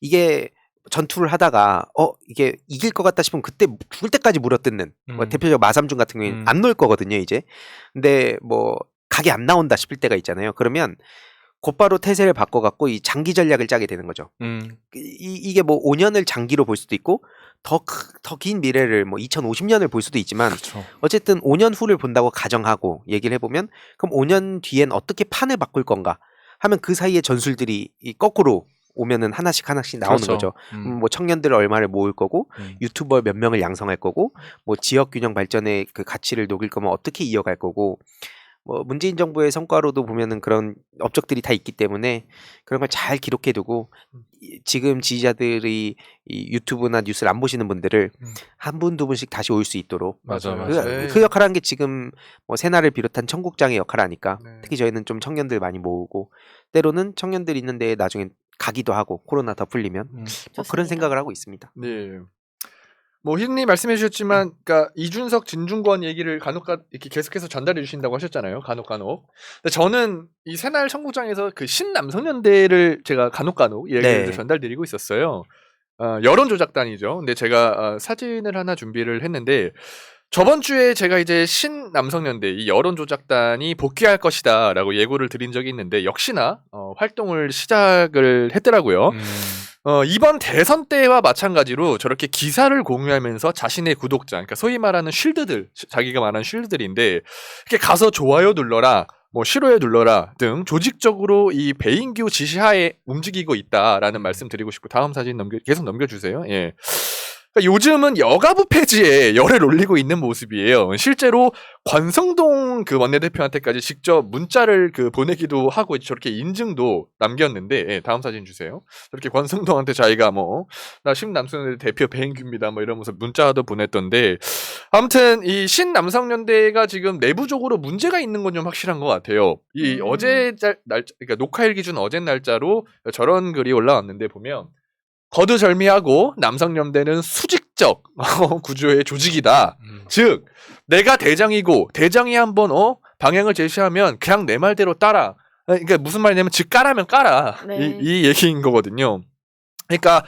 이게 전투를 하다가 이게 이길 것 같다 싶으면 그때 죽을 때까지 물어뜯는 뭐 대표적으로 마삼중 같은 경우에는 안 놓을 거거든요 이제. 근데 뭐 각이 안 나온다 싶을 때가 있잖아요. 그러면 곧바로 태세를 바꿔갖고 이 장기 전략을 짜게 되는 거죠. 이게 뭐 5년을 장기로 볼 수도 있고 더 긴 미래를 뭐 2050년을 볼 수도 있지만 그렇죠. 어쨌든 5년 후를 본다고 가정하고 얘기를 해보면 그럼 5년 뒤엔 어떻게 판을 바꿀 건가 하면 그 사이에 전술들이 거꾸로 오면은 하나씩 나오는 그렇죠. 거죠. 뭐 청년들 얼마를 모을 거고 유튜버 몇 명을 양성할 거고 뭐 지역 균형 발전의 그 가치를 녹일 거면 어떻게 이어갈 거고 뭐 문재인 정부의 성과로도 보면은 그런 업적들이 다 있기 때문에 그런 걸 잘 기록해두고 지금 지지자들이 이 유튜브나 뉴스를 안 보시는 분들을 한 분 두 분씩 다시 올 수 있도록 맞아요. 그 역할을 한 게 지금 뭐 새날을 비롯한 청국장의 역할 아닐까. 네. 특히 저희는 좀 청년들 많이 모으고 때로는 청년들 있는데 나중에 가기도 하고 코로나 더 풀리면 뭐 그런 좋습니다. 생각을 하고 있습니다. 네. 뭐 희님 말씀해 주셨지만, 그러니까 이준석, 진중권 얘기를 간혹 이렇게 계속해서 전달해 주신다고 하셨잖아요. 간혹. 근데 저는 이 새날 청국장에서 그 신남성연대를 제가 간혹 얘기를 네. 전달드리고 있었어요. 여론조작단이죠. 근데 제가 사진을 하나 준비를 했는데 저번 주에 제가 이제 신남성연대 이 여론조작단이 복귀할 것이다라고 예고를 드린 적이 있는데 역시나 활동을 시작을 했더라고요. 이번 대선 때와 마찬가지로 저렇게 기사를 공유하면서 자신의 구독자, 그러니까 소위 말하는 쉴드들, 자기가 말하는 쉴드들인데 이렇게 가서 좋아요 눌러라, 뭐 싫어요 눌러라 등 조직적으로 이 배인규 지시하에 움직이고 있다라는 말씀 드리고 싶고 다음 사진 계속 넘겨주세요. 예. 그러니까 요즘은 여가부 폐지에 열을 올리고 있는 모습이에요. 실제로 권성동 그 원내대표한테까지 직접 문자를 보내기도 하고 저렇게 인증도 남겼는데, 예, 다음 사진 주세요. 저렇게 권성동한테 자기가 나 신남성연대 대표 배인규입니다 뭐 이러면서 문자도 보냈던데, 아무튼 이 신남성연대가 지금 내부적으로 문제가 있는 건 좀 확실한 것 같아요. 이 어제 그러니까 녹화일 기준 어제 날짜로 저런 글이 올라왔는데 보면. 거두절미하고 남성연대는 수직적 구조의 조직이다. 즉 내가 대장이고 대장이 한번 방향을 제시하면 그냥 내 말대로 따라. 그러니까 무슨 말이냐면 즉 까라면 까라. 네. 이 얘기인 거거든요. 그러니까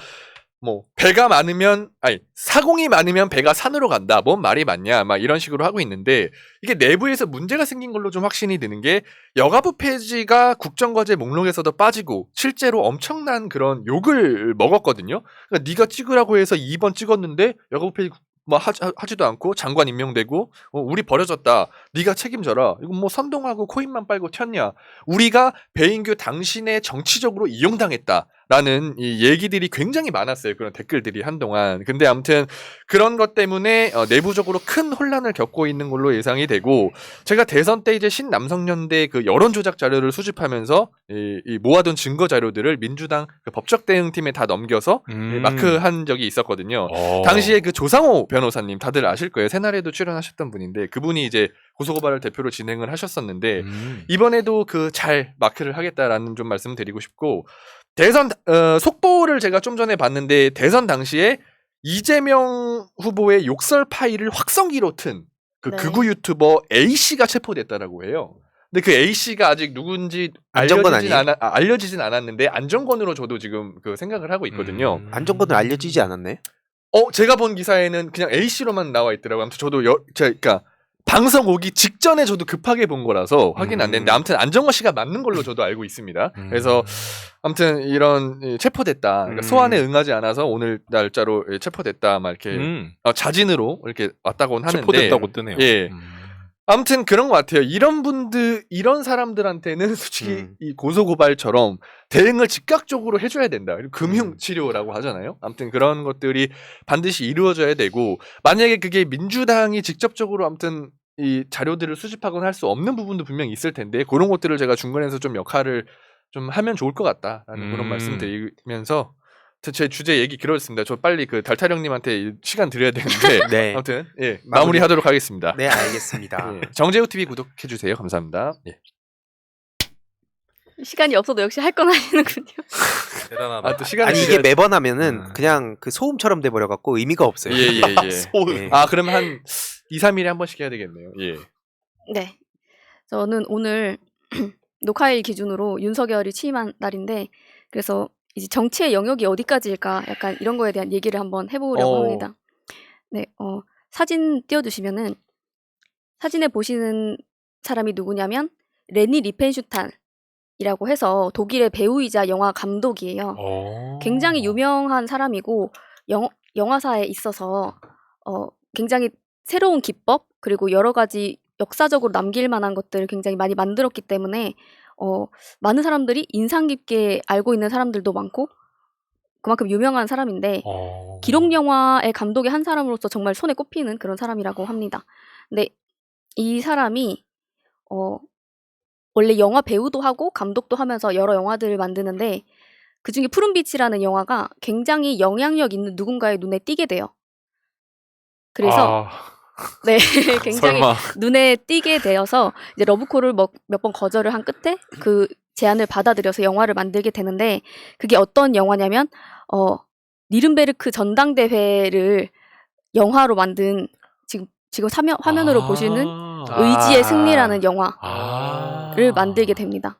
뭐 배가 많으면 사공이 많으면 배가 산으로 간다. 뭔 말이 맞냐? 막 이런 식으로 하고 있는데 이게 내부에서 문제가 생긴 걸로 좀 확신이 드는 게 여가부 폐지가 국정과제 목록에서도 빠지고 실제로 엄청난 그런 욕을 먹었거든요. 그러니까 네가 찍으라고 해서 2번 찍었는데 여가부 폐지 뭐 하지도 않고 장관 임명되고 우리 버려졌다. 네가 책임져라. 이거 뭐 선동하고 코인만 빨고 튀었냐. 우리가 배인규 당신의 정치적으로 이용당했다. 라는 이 얘기들이 굉장히 많았어요. 그런 댓글들이 한동안. 근데 아무튼 그런 것 때문에 내부적으로 큰 혼란을 겪고 있는 걸로 예상이 되고 제가 대선 때 이제 신남성연대 그 여론조작 자료를 수집하면서 이 모아둔 증거 자료들을 민주당 그 법적 대응팀에 다 넘겨서 마크한 적이 있었거든요. 당시에 그 조상호 변호사님 다들 아실 거예요. 새날에도 출연하셨던 분인데 그분이 이제 고소고발을 대표로 진행을 하셨었는데 이번에도 그 잘 마크를 하겠다라는 좀 말씀드리고 싶고 대선 속보를 제가 좀 전에 봤는데 대선 당시에 이재명 후보의 욕설 파일을 확성기로 튼 그 네. 극우 유튜버 A씨가 체포됐다라고 해요. 근데 그 A씨가 아직 누군지 안정권 알려지진 않았는데 안정권으로 저도 지금 그 생각을 하고 있거든요. 안정권은 알려지지 않았네. 제가 본 기사에는 그냥 A씨로만 나와 있더라고요. 아무튼 저도 그러니까 방송 오기 직전에 저도 급하게 본 거라서 확인 안 됐는데 아무튼 안정권 씨가 맞는 걸로 저도 알고 있습니다. 그래서 아무튼 이런 체포됐다. 그러니까 소환에 응하지 않아서 오늘 날짜로 체포됐다. 막 이렇게 자진으로 이렇게 왔다고는 하는데 체포됐다고 뜨네요. 예. 아무튼 그런 것 같아요. 이런 사람들한테는 솔직히 이 고소고발처럼 대응을 즉각적으로 해줘야 된다. 금융치료라고 하잖아요. 아무튼 그런 것들이 반드시 이루어져야 되고 만약에 그게 민주당이 직접적으로 아무튼 이 자료들을 수집하거나 할 수 없는 부분도 분명히 있을 텐데 그런 것들을 제가 중간에서 좀 역할을 좀 하면 좋을 것 같다라는 그런 말씀드리면서 제 주제 얘기 길어졌습니다. 저 빨리 그 달타령님한테 시간 드려야 되는데 네. 아무튼 마무리하도록 하겠습니다. 네, 알겠습니다. 정재우 TV 구독해 주세요. 감사합니다. 시간이 없어도 역시 할 건 하시는군요. 대단하다. 또 시간을 아니 이게 매번 하면은 그냥 그 소음처럼 돼 버려 갖고 의미가 없어요. 소음. 네. 그러면 한 2, 3일에 한 번씩 해야 되겠네요. 예. 네. 저는 오늘 녹화일 기준으로 윤석열이 취임한 날인데 그래서 이제 정치의 영역이 어디까지일까 약간 이런 거에 대한 얘기를 한번 해보려고 합니다. 네, 사진 띄워주시면은 사진에 보시는 사람이 누구냐면 레니 리펜슈탄이라고 해서 독일의 배우이자 영화 감독이에요. 굉장히 유명한 사람이고 영화사에 있어서 굉장히 새로운 기법 그리고 여러 가지 역사적으로 남길 만한 것들을 굉장히 많이 만들었기 때문에 많은 사람들이 인상 깊게 알고 있는 사람들도 많고 그만큼 유명한 사람인데 기록 영화의 감독의 한 사람으로서 정말 손에 꼽히는 그런 사람이라고 합니다. 근데 이 사람이 원래 영화 배우도 하고 감독도 하면서 여러 영화들을 만드는데 그중에 푸른빛이라는 영화가 굉장히 영향력 있는 누군가의 눈에 띄게 돼요. 그래서 네, 굉장히 설마. 눈에 띄게 되어서 이제 러브콜을 몇 번 거절을 한 끝에 그 제안을 받아들여서 영화를 만들게 되는데 그게 어떤 영화냐면 니른베르크 전당대회를 영화로 만든 지금 화면으로 보시는 의지의 승리라는 영화를 만들게 됩니다.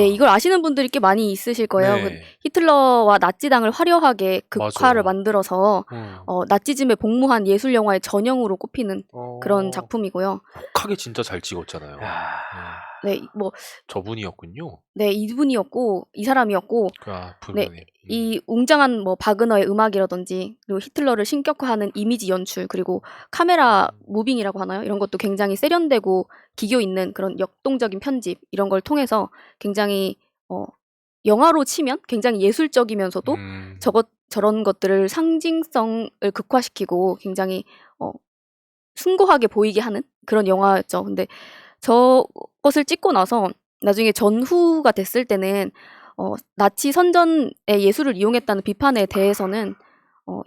이걸 아시는 분들이 꽤 많이 있으실 거예요. 네. 히틀러와 나치당을 화려하게 극화를 맞아. 만들어서 나치즘에 복무한 예술 영화의 전형으로 꼽히는 그런 작품이고요. 독하게 진짜 잘 찍었잖아요. 네, 뭐 저분이었군요. 네, 이분이었고 이 사람이었고 불만이. 이 웅장한 뭐 바그너의 음악이라든지 그리고 히틀러를 신격화하는 이미지 연출 그리고 카메라 무빙이라고 하나요? 이런 것도 굉장히 세련되고 기교 있는 그런 역동적인 편집 이런 걸 통해서 굉장히 영화로 치면 굉장히 예술적이면서도 저런 것들을 상징성을 극화시키고 굉장히 숭고하게 보이게 하는 그런 영화였죠. 근데 저것을 찍고 나서 나중에 전후가 됐을 때는 나치 선전의 예술을 이용했다는 비판에 대해서는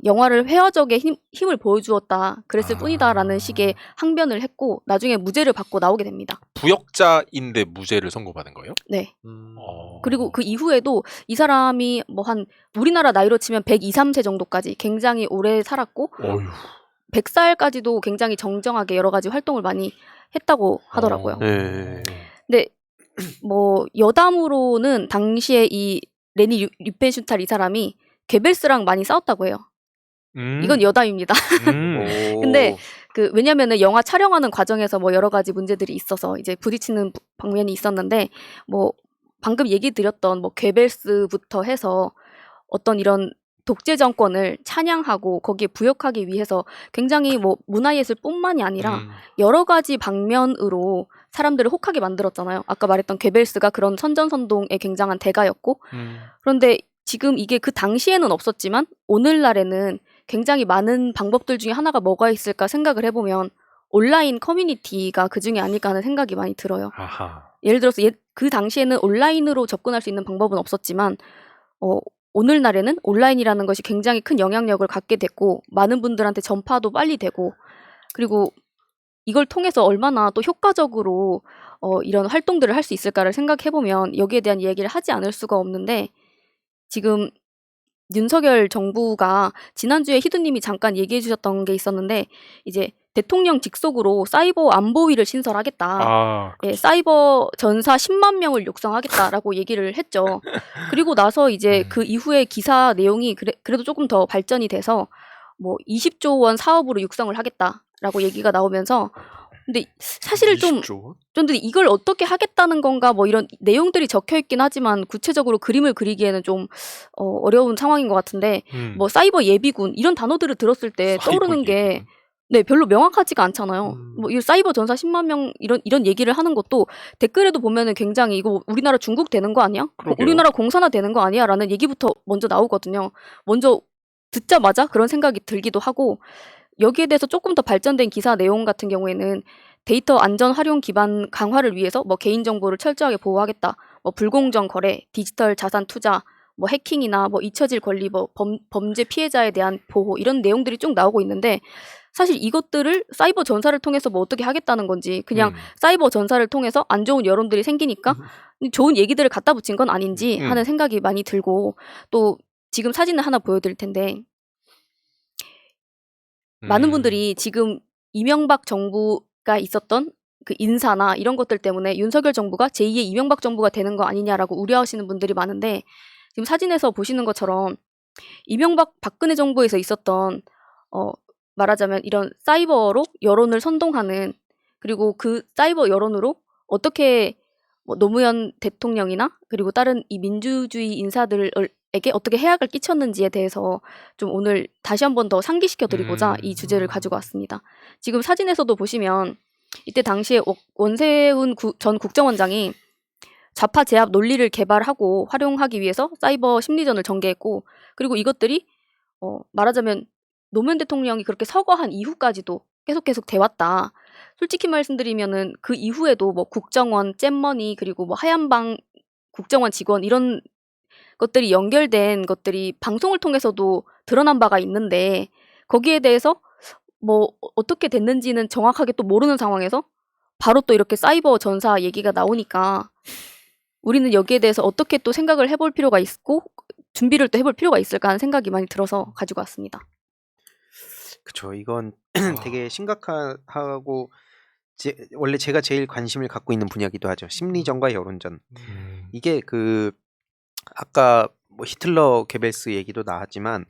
영화를 회화적에 힘을 보여주었다 그랬을 뿐이다라는 식의 항변을 했고 나중에 무죄를 받고 나오게 됩니다. 부역자인데 무죄를 선고받은 거예요? 네. 그리고 그 이후에도 이 사람이 뭐 한 우리나라 나이로 치면 102, 3세 정도까지 굉장히 오래 살았고 100살까지도 굉장히 정정하게 여러 가지 활동을 많이 했다고 하더라고요. 네. 근데 뭐 여담으로는 당시에 이 레니 리펜슈탈 이 사람이 게벨스랑 많이 싸웠다고 해요. 이건 여담입니다. 오. 근데 왜냐면은 영화 촬영하는 과정에서 뭐 여러 가지 문제들이 있어서 이제 부딪히는 방면이 있었는데 뭐 방금 얘기 드렸던 뭐 괴벨스부터 해서 어떤 이런 독재 정권을 찬양하고 거기에 부역하기 위해서 굉장히 뭐 문화예술뿐만이 아니라 여러 가지 방면으로 사람들을 혹하게 만들었잖아요. 아까 말했던 괴벨스가 그런 선전선동에 굉장한 대가였고 그런데 지금 이게 그 당시에는 없었지만 오늘날에는 굉장히 많은 방법들 중에 하나가 뭐가 있을까 생각을 해보면 온라인 커뮤니티가 그 중에 아닐까 하는 생각이 많이 들어요. 아하. 예를 들어서 그 당시에는 온라인으로 접근할 수 있는 방법은 없었지만 오늘날에는 온라인이라는 것이 굉장히 큰 영향력을 갖게 됐고 많은 분들한테 전파도 빨리 되고 그리고 이걸 통해서 얼마나 또 효과적으로 이런 활동들을 할 수 있을까를 생각해보면 여기에 대한 이야기를 하지 않을 수가 없는데 지금 윤석열 정부가 지난주에 희두님이 잠깐 얘기해 주셨던 게 있었는데 이제 대통령 직속으로 사이버 안보위를 신설하겠다. 예, 사이버 전사 10만 명을 육성하겠다라고 얘기를 했죠. 그리고 나서 이제 그 이후에 기사 내용이 그래도 조금 더 발전이 돼서 뭐 20조 원 사업으로 육성을 하겠다라고 얘기가 나오면서 근데 사실 좀 근데 이걸 어떻게 하겠다는 건가 뭐 이런 내용들이 적혀 있긴 하지만 구체적으로 그림을 그리기에는 좀 어려운 상황인 것 같은데 뭐 사이버 예비군 이런 단어들을 들었을 때 떠오르는 게 네, 별로 명확하지가 않잖아요. 뭐 이 사이버 전사 10만 명 이런 얘기를 하는 것도 댓글에도 보면은 굉장히 이거 우리나라 중국 되는 거 아니야? 그러게요. 우리나라 공산화 되는 거 아니야?라는 얘기부터 먼저 나오거든요. 먼저 듣자마자 그런 생각이 들기도 하고 여기에 대해서 조금 더 발전된 기사 내용 같은 경우에는 데이터 안전 활용 기반 강화를 위해서 뭐 개인정보를 철저하게 보호하겠다. 뭐 불공정 거래, 디지털 자산 투자, 뭐 해킹이나 뭐 잊혀질 권리, 뭐 범죄 피해자에 대한 보호 이런 내용들이 쭉 나오고 있는데 사실 이것들을 사이버 전사를 통해서 뭐 어떻게 하겠다는 건지 그냥 사이버 전사를 통해서 안 좋은 여론들이 생기니까 좋은 얘기들을 갖다 붙인 건 아닌지 하는 생각이 많이 들고 또 지금 사진을 하나 보여드릴 텐데 많은 분들이 지금 이명박 정부가 있었던 그 인사나 이런 것들 때문에 윤석열 정부가 제2의 이명박 정부가 되는 거 아니냐라고 우려하시는 분들이 많은데 지금 사진에서 보시는 것처럼 이명박 박근혜 정부에서 있었던 말하자면 이런 사이버로 여론을 선동하는 그리고 그 사이버 여론으로 어떻게 뭐 노무현 대통령이나 그리고 다른 이 민주주의 인사들에게 어떻게 해악을 끼쳤는지에 대해서 좀 오늘 다시 한 번 더 상기시켜 드리고자 이 주제를 가지고 왔습니다. 지금 사진에서도 보시면 이때 당시에 원세훈 전 국정원장이 좌파 제압 논리를 개발하고 활용하기 위해서 사이버 심리전을 전개했고 그리고 이것들이 말하자면 노무현 대통령이 그렇게 서거한 이후까지도 계속 돼왔다. 솔직히 말씀드리면은 그 이후에도 뭐 국정원, 잼머니 그리고 뭐 하얀방 국정원 직원 이런 것들이 연결된 것들이 방송을 통해서도 드러난 바가 있는데 거기에 대해서 뭐 어떻게 됐는지는 정확하게 또 모르는 상황에서 바로 또 이렇게 사이버 전사 얘기가 나오니까 우리는 여기에 대해서 어떻게 또 생각을 해볼 필요가 있고 준비를 또 해볼 필요가 있을까 하는 생각이 많이 들어서 가지고 왔습니다. 그쵸. 이건 되게 심각하고 원래 제가 제일 관심을 갖고 있는 분야기도 하죠. 심리전과 여론전. 이게 아까 뭐 히틀러 게벨스 얘기도 나왔지만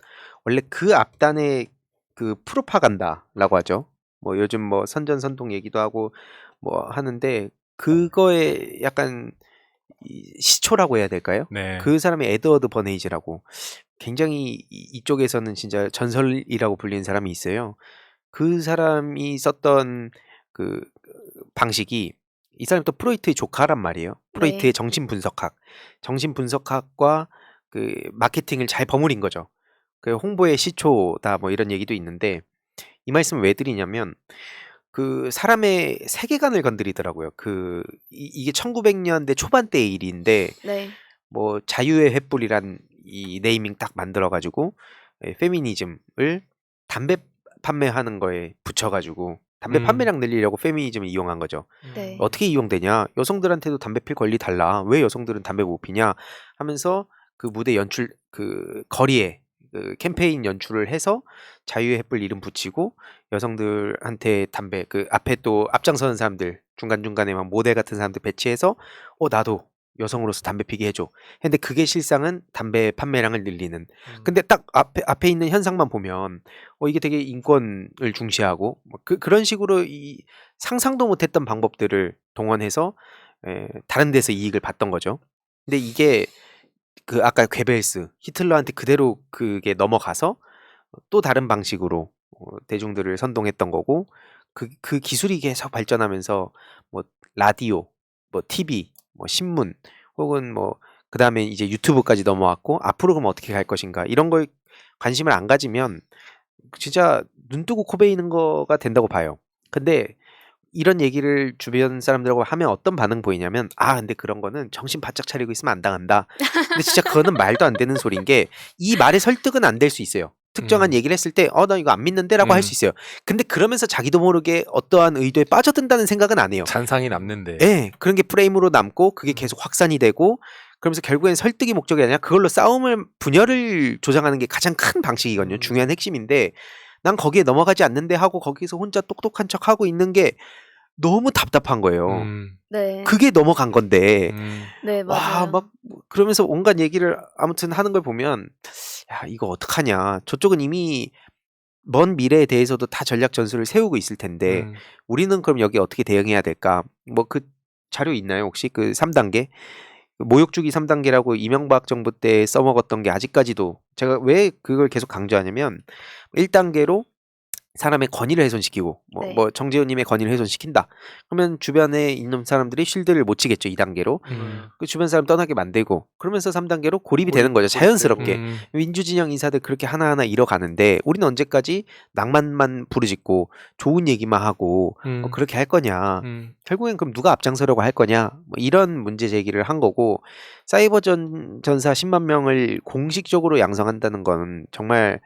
원래 그 앞단에 그 프로파간다라고 하죠. 뭐 요즘 뭐 선전선동 얘기도 하고 뭐 하는데 그거에 약간 시초라고 해야 될까요? 네. 그 사람이 에드워드 버네이즈라고 굉장히 이쪽에서는 진짜 전설이라고 불리는 사람이 있어요. 그 사람이 썼던 그 방식이 이 사람이 또 프로이트의 조카란 말이에요. 프로이트의 정신분석학과 그 마케팅을 잘 버무린 거죠. 그 홍보의 시초다 뭐 이런 얘기도 있는데 이 말씀을 왜 드리냐면 그 사람의 세계관을 건드리더라고요. 이게 1900년대 초반대의 일인데 네. 뭐 자유의 횃불이란 이 네이밍 딱 만들어가지고 페미니즘을 담배 판매하는 거에 붙여가지고 담배 판매량 늘리려고 페미니즘을 이용한 거죠. 네. 어떻게 이용되냐? 여성들한테도 담배 필 권리 달라. 왜 여성들은 담배 못 피냐? 하면서 그 무대 연출 그 거리에 그 캠페인 연출을 해서 자유의 횃불 이름 붙이고 여성들한테 담배 그 앞에 또 앞장서는 사람들 중간중간에 막 모델 같은 사람들 배치해서 나도 여성으로서 담배 피게 해줘. 근데 그게 실상은 담배 판매량을 늘리는. 근데 딱 앞에 있는 현상만 보면 이게 되게 인권을 중시하고 그런 식으로 이 상상도 못했던 방법들을 동원해서 다른 데서 이익을 봤던 거죠. 근데 이게 그 아까 괴벨스 히틀러한테 그대로 그게 넘어가서 또 다른 방식으로 대중들을 선동했던 거고 그 기술이 계속 발전하면서 뭐 라디오, 뭐 TV, 뭐 신문 혹은 뭐 그다음에 이제 유튜브까지 넘어왔고 앞으로 그럼 어떻게 갈 것인가 이런 걸 관심을 안 가지면 진짜 눈 뜨고 코 베이는 거가 된다고 봐요. 근데 이런 얘기를 주변 사람들하고 하면 어떤 반응 보이냐면 근데 그런 거는 정신 바짝 차리고 있으면 안 당한다. 근데 진짜 그거는 말도 안 되는 소리인 게 이 말에 설득은 안 될 수 있어요. 특정한 얘기를 했을 때 나 이거 안 믿는데 라고 할 수 있어요. 근데 그러면서 자기도 모르게 어떠한 의도에 빠져든다는 생각은 안 해요. 잔상이 남는데. 네, 그런 게 프레임으로 남고 그게 계속 확산이 되고 그러면서 결국엔 설득이 목적이 아니라 그걸로 싸움을 분열을 조장하는 게 가장 큰 방식이거든요. 중요한 핵심인데 난 거기에 넘어가지 않는데 하고 거기서 혼자 똑똑한 척 하고 있는 게 너무 답답한 거예요. 네. 그게 넘어간 건데 네, 맞아요. 막 그러면서 온갖 얘기를 아무튼 하는 걸 보면 야 이거 어떡하냐. 저쪽은 이미 먼 미래에 대해서도 다 전략 전술을 세우고 있을 텐데 우리는 그럼 여기 어떻게 대응해야 될까? 뭐 그 자료 있나요 혹시 그 3단계? 모욕주기 3단계라고 이명박 정부 때 써먹었던 게 아직까지도 제가 왜 그걸 계속 강조하냐면 1단계로 사람의 권위를 훼손시키고 네. 뭐 정재훈님의 권위를 훼손시킨다. 그러면 주변에 있는 사람들이 쉴드를 못 치겠죠. 2단계로. 그 주변 사람 떠나게 만들고 그러면서 3단계로 고립이 되는 거죠. 자연스럽게. 민주진영 인사들 그렇게 하나하나 잃어가는데 우리는 언제까지 낭만만 부르짖고 좋은 얘기만 하고 그렇게 할 거냐. 결국엔 그럼 누가 앞장서려고 할 거냐. 뭐 이런 문제 제기를 한 거고 사이버 전사 10만 명을 공식적으로 양성한다는 건 정말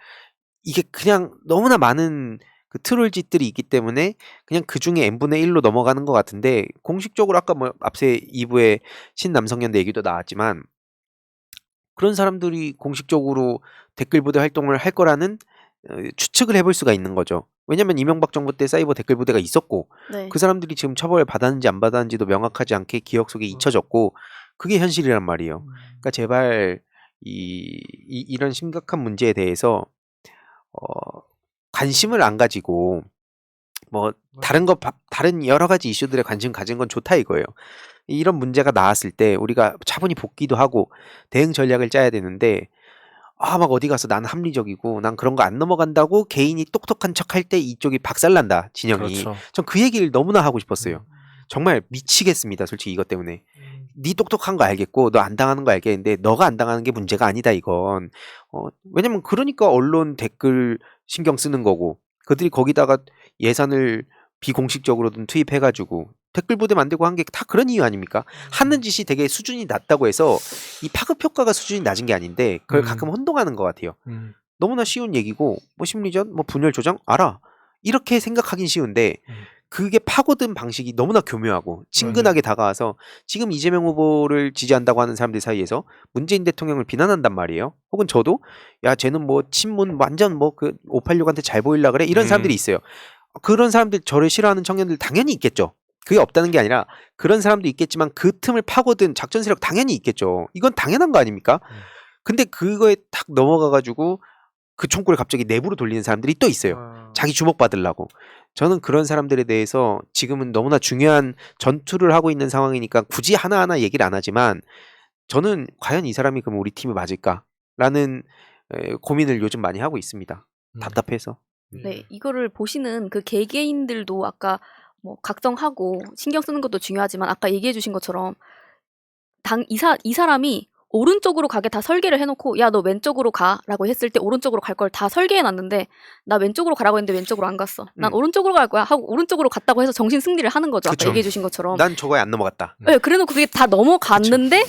이게 그냥 너무나 많은 그 트롤 짓들이 있기 때문에 그냥 그 중에 n분의 1로 넘어가는 것 같은데 공식적으로 아까 뭐 앞세 2부에 신남성연대 얘기도 나왔지만 그런 사람들이 공식적으로 댓글 부대 활동을 할 거라는 추측을 해볼 수가 있는 거죠. 왜냐면 이명박 정부 때 사이버 댓글 부대가 있었고 네. 그 사람들이 지금 처벌을 받았는지 안 받았는지도 명확하지 않게 기억 속에 잊혀졌고 그게 현실이란 말이에요. 그러니까 제발 이런 심각한 문제에 대해서 관심을 안 가지고 뭐 다른 여러 가지 이슈들에 관심 가진 건 좋다 이거예요. 이런 문제가 나왔을 때 우리가 차분히 복귀도 하고 대응 전략을 짜야 되는데 막 어디 가서 난 합리적이고 난 그런 거 안 넘어간다고 개인이 똑똑한 척 할 때 이쪽이 박살난다 진영이. 그렇죠. 전 그 얘기를 너무나 하고 싶었어요. 정말 미치겠습니다. 솔직히 이것 때문에. 네 똑똑한 거 알겠고 너 안 당하는 거 알겠는데 너가 안 당하는 게 문제가 아니다 이건. 왜냐면 그러니까 언론 댓글 신경 쓰는 거고 그들이 거기다가 예산을 비공식적으로든 투입해가지고 댓글 부대 만들고 한 게 다 그런 이유 아닙니까? 하는 짓이 되게 수준이 낮다고 해서 이 파급 효과가 수준이 낮은 게 아닌데 그걸 가끔 혼동하는 것 같아요. 너무나 쉬운 얘기고 뭐 심리전, 뭐 분열 조장 알아. 이렇게 생각하긴 쉬운데 그게 파고든 방식이 너무나 교묘하고 친근하게 다가와서 지금 이재명 후보를 지지한다고 하는 사람들 사이에서 문재인 대통령을 비난한단 말이에요. 혹은 저도 야 쟤는 뭐 친문 완전 뭐 그 586한테 잘 보이려 그래 이런 사람들이 있어요. 그런 사람들 저를 싫어하는 청년들 당연히 있겠죠. 그게 없다는 게 아니라 그런 사람도 있겠지만 그 틈을 파고든 작전 세력 당연히 있겠죠. 이건 당연한 거 아닙니까? 근데 그거에 탁 넘어가가지고 그 총구를 갑자기 내부로 돌리는 사람들이 또 있어요. 자기 주목받으려고. 저는 그런 사람들에 대해서 지금은 너무나 중요한 전투를 하고 있는 상황이니까 굳이 하나하나 얘기를 안 하지만 저는 과연 이 사람이 그럼 우리 팀에 맞을까라는 고민을 요즘 많이 하고 있습니다. 답답해서. 네, 이거를 보시는 그 개개인들도 아까 뭐 각성하고 신경 쓰는 것도 중요하지만 아까 얘기해 주신 것처럼 이 사람이 오른쪽으로 가게 다 설계를 해놓고 야 너 왼쪽으로 가라고 했을 때 오른쪽으로 갈 걸 다 설계해놨는데 나 왼쪽으로 가라고 했는데 왼쪽으로 안 갔어. 난 오른쪽으로 갈 거야 하고 오른쪽으로 갔다고 해서 정신 승리를 하는 거죠. 그쵸. 아까 얘기해 주신 것처럼. 난 저거에 안 넘어갔다. 네, 그래놓고 그게 다 넘어갔는데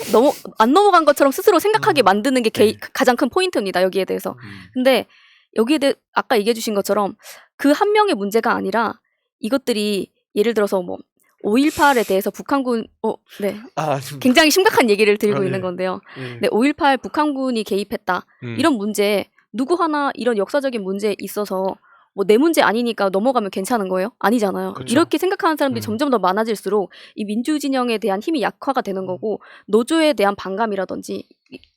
안 넘어간 것처럼 스스로 생각하게 만드는 게 가장 큰 포인트입니다. 여기에 대해서. 근데 여기에 대해 아까 얘기해 주신 것처럼 그 한 명의 문제가 아니라 이것들이 예를 들어서 뭐 5.18에 대해서 북한군 굉장히 심각한 얘기를 드리고 있는 건데요. 네, 5.18 북한군이 개입했다. 이런 문제 누구 하나 이런 역사적인 문제에 있어서 뭐 내 문제 아니니까 넘어가면 괜찮은 거예요? 아니잖아요. 그쵸. 이렇게 생각하는 사람들이 음. 점점 더 많아질수록 이 민주 진영에 대한 힘이 약화가 되는 거고 노조에 대한 반감이라든지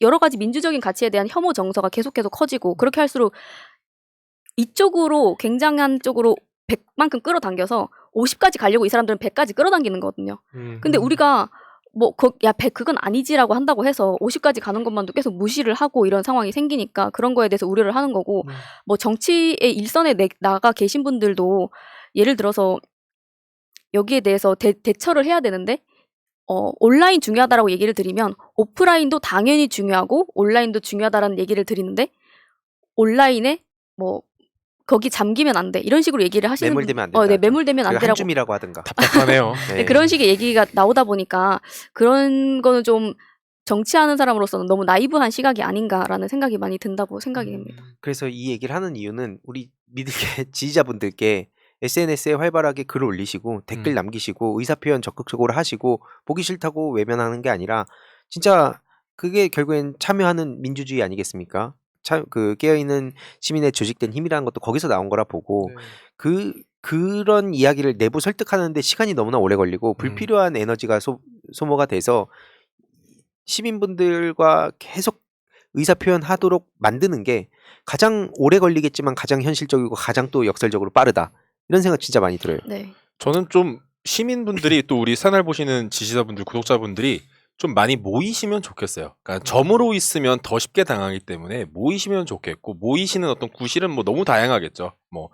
여러 가지 민주적인 가치에 대한 혐오 정서가 계속해서 커지고 그렇게 할수록 이쪽으로 굉장한 쪽으로 100만큼 끌어당겨서 50까지 가려고 이 사람들은 100까지 끌어당기는 거거든요. 근데 우리가 뭐, 야, 100 그건 아니지라고 한다고 해서 50까지 가는 것만도 계속 무시를 하고 이런 상황이 생기니까 그런 거에 대해서 우려를 하는 거고, 뭐 정치의 일선에 나가 계신 분들도 예를 들어서 여기에 대해서 대처를 해야 되는데, 온라인 중요하다라고 얘기를 드리면 오프라인도 당연히 중요하고 온라인도 중요하다라는 얘기를 드리는데, 온라인에 뭐, 거기 잠기면 안 돼. 이런 식으로 얘기를 하시는 매몰되면 안 된다. 네, 매몰되면 안 그 되라고. 한줌이라고 하든가. 답답하네요. 네, 그런 식의 얘기가 나오다 보니까 그런 거는 좀 정치하는 사람으로서는 너무 나이브한 시각이 아닌가라는 생각이 많이 든다고 생각이 됩니다. 그래서 이 얘기를 하는 이유는 우리 믿을게 지지자분들께 SNS에 활발하게 글을 올리시고 댓글 남기시고 의사표현 적극적으로 하시고 보기 싫다고 외면하는 게 아니라 진짜 그게 결국엔 참여하는 민주주의 아니겠습니까? 그 깨어있는 시민의 조직된 힘이라는 것도 거기서 나온 거라 보고 그런 이야기를 내부 설득하는데 시간이 너무나 오래 걸리고 불필요한 에너지가 소모가 돼서 시민분들과 계속 의사표현하도록 만드는 게 가장 오래 걸리겠지만 가장 현실적이고 가장 또 역설적으로 빠르다. 이런 생각 진짜 많이 들어요. 네. 저는 좀 시민분들이 또 우리 채널 보시는 지지자분들, 구독자분들이 좀 많이 모이시면 좋겠어요. 그러니까 점으로 있으면 더 쉽게 당하기 때문에 모이시면 좋겠고, 모이시는 어떤 구실은 뭐 너무 다양하겠죠. 뭐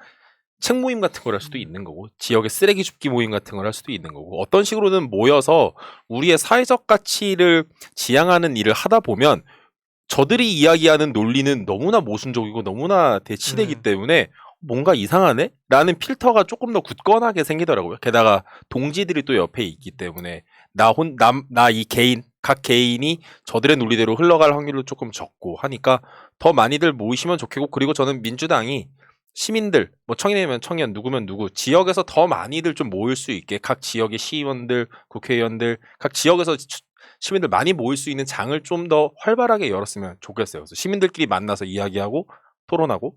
책 모임 같은 걸 할 수도 있는 거고, 지역의 쓰레기 줍기 모임 같은 걸 할 수도 있는 거고, 어떤 식으로는 모여서 우리의 사회적 가치를 지향하는 일을 하다 보면 저들이 이야기하는 논리는 너무나 모순적이고 너무나 대치되기 때문에 뭔가 이상하네? 라는 필터가 조금 더 굳건하게 생기더라고요. 게다가 동지들이 또 옆에 있기 때문에 나 이 개인, 각 개인이 저들의 논리대로 흘러갈 확률도 조금 적고 하니까 더 많이들 모이시면 좋겠고, 그리고 저는 민주당이 시민들, 뭐 청년이면 청년, 누구면 누구, 지역에서 더 많이들 좀 모일 수 있게 각 지역의 시의원들, 국회의원들, 각 지역에서 시민들 많이 모일 수 있는 장을 좀 더 활발하게 열었으면 좋겠어요. 그래서 시민들끼리 만나서 이야기하고 토론하고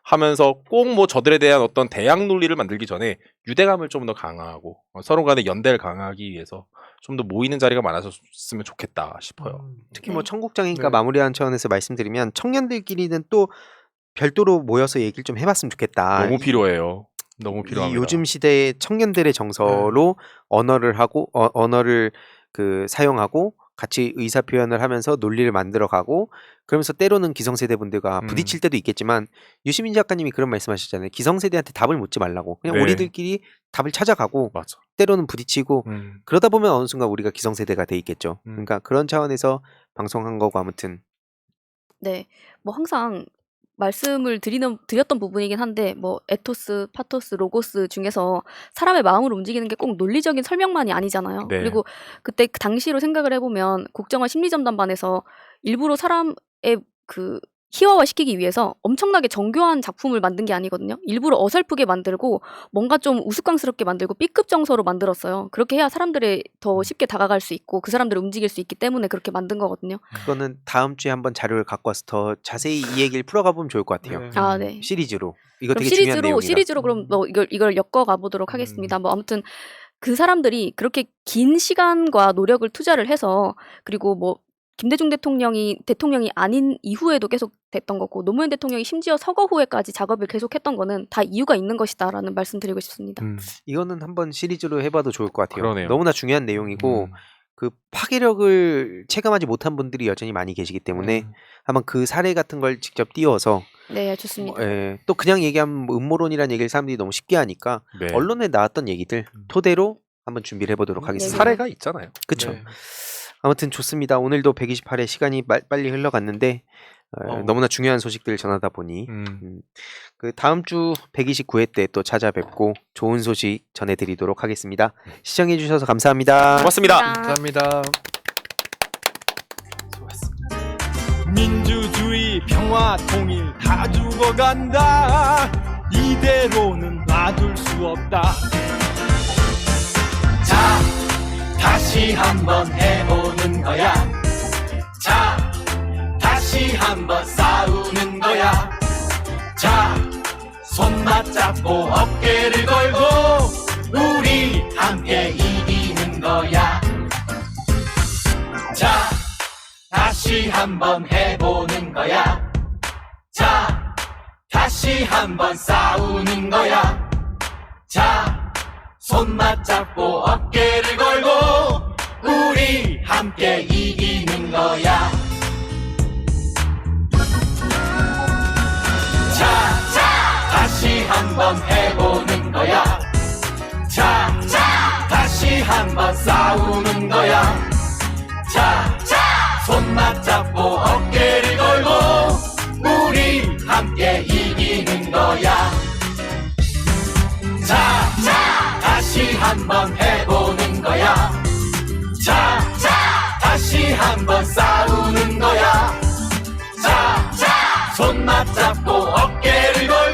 하면서 꼭 뭐 저들에 대한 어떤 대항 논리를 만들기 전에 유대감을 좀 더 강화하고 서로 간의 연대를 강화하기 위해서 좀 더 모이는 자리가 많아졌으면 좋겠다 싶어요. 특히 뭐 청국장이니까 마무리하는 차원에서 말씀드리면 청년들끼리는 또 별도로 모여서 얘기를 좀 해봤으면 좋겠다. 너무 필요해요. 너무 필요합니다. 요즘 시대의 청년들의 정서로 언어를 하고 언어를 사용하고 같이 의사 표현을 하면서 논리를 만들어가고, 그러면서 때로는 기성세대 분들과 부딪힐 때도 있겠지만 유시민 작가님이 그런 말씀하셨잖아요. 기성세대한테 답을 묻지 말라고, 그냥 네. 우리들끼리 답을 찾아가고 맞아. 때로는 부딪히고 그러다 보면 어느 순간 우리가 기성세대가 돼 있겠죠. 그러니까 그런 차원에서 방송한 거고, 아무튼 네. 뭐 항상 말씀을 드렸던 부분이긴 한데, 뭐 에토스, 파토스, 로고스 중에서 사람의 마음을 움직이는 게 꼭 논리적인 설명만이 아니잖아요. 네. 그리고 그때 그 당시로 생각을 해보면 국정원 심리전담반에서 일부러 사람의 희화화시키기 위해서 엄청나게 정교한 작품을 만든 게 아니거든요. 일부러 어설프게 만들고 뭔가 좀 우스꽝스럽게 만들고 B급 정서로 만들었어요. 그렇게 해야 사람들이 더 쉽게 다가갈 수 있고 그 사람들을 움직일 수 있기 때문에 그렇게 만든 거거든요. 그거는 다음 주에 한번 자료를 갖고 와서 더 자세히 이 얘기를 풀어가 보면 좋을 것 같아요. 아, 네. 시리즈로. 이거 그럼 되게 중요한 내용이라. 시리즈로 그럼 뭐 이걸 엮어가 보도록 하겠습니다. 뭐 아무튼 그 사람들이 그렇게 긴 시간과 노력을 투자를 해서, 그리고 뭐 김대중 대통령이 아닌 이후에도 계속 됐던 거고, 노무현 대통령이 심지어 서거 후에까지 작업을 계속했던 거는 다 이유가 있는 것이다라는 말씀드리고 싶습니다. 이거는 한번 시리즈로 해봐도 좋을 것 같아요. 그러네요. 너무나 중요한 내용이고 그 파괴력을 체감하지 못한 분들이 여전히 많이 계시기 때문에 한번 그 사례 같은 걸 직접 띄워서 네, 좋습니다. 또 그냥 얘기하면 뭐 음모론이라는 얘기를 사람들이 너무 쉽게 하니까 네. 언론에 나왔던 얘기들 토대로 한번 준비를 해보도록 하겠습니다. 사례가 있잖아요. 그렇죠. 네. 아무튼 좋습니다. 오늘도 128회 시간이 빨리 흘러갔는데 너무나 중요한 소식들을 전하다 보니 그 다음 주 129회 때 또 찾아뵙고 좋은 소식 전해드리도록 하겠습니다. 시청해주셔서 감사합니다. 고맙습니다. 감사합니다. 민주주의 평화 통일 다 죽어간다. 이대로는 놔둘 수 없다. 자, 다시 한번 해보는 거야. 자, 다시 한번 싸우는 거야. 자, 손 맞잡고 어깨를 걸고 우리 함께 이기는 거야. 자, 다시 한번 해보는 거야. 자, 다시 한번 싸우는 거야. 자, 손 맞잡고 어깨를 걸고 우리 함께 이기는 거야. 자, 다시 한번 해보는 거야. 자, 다시 한번 싸우는 거야. 자, 손 맞잡고 어깨를 걸고 우리 함께 이기는 거야. 자, 다시 한번 해보는 거야. 자, 다시 한번 싸우는 거야. 자, 손 맞잡고 어깨를 걸고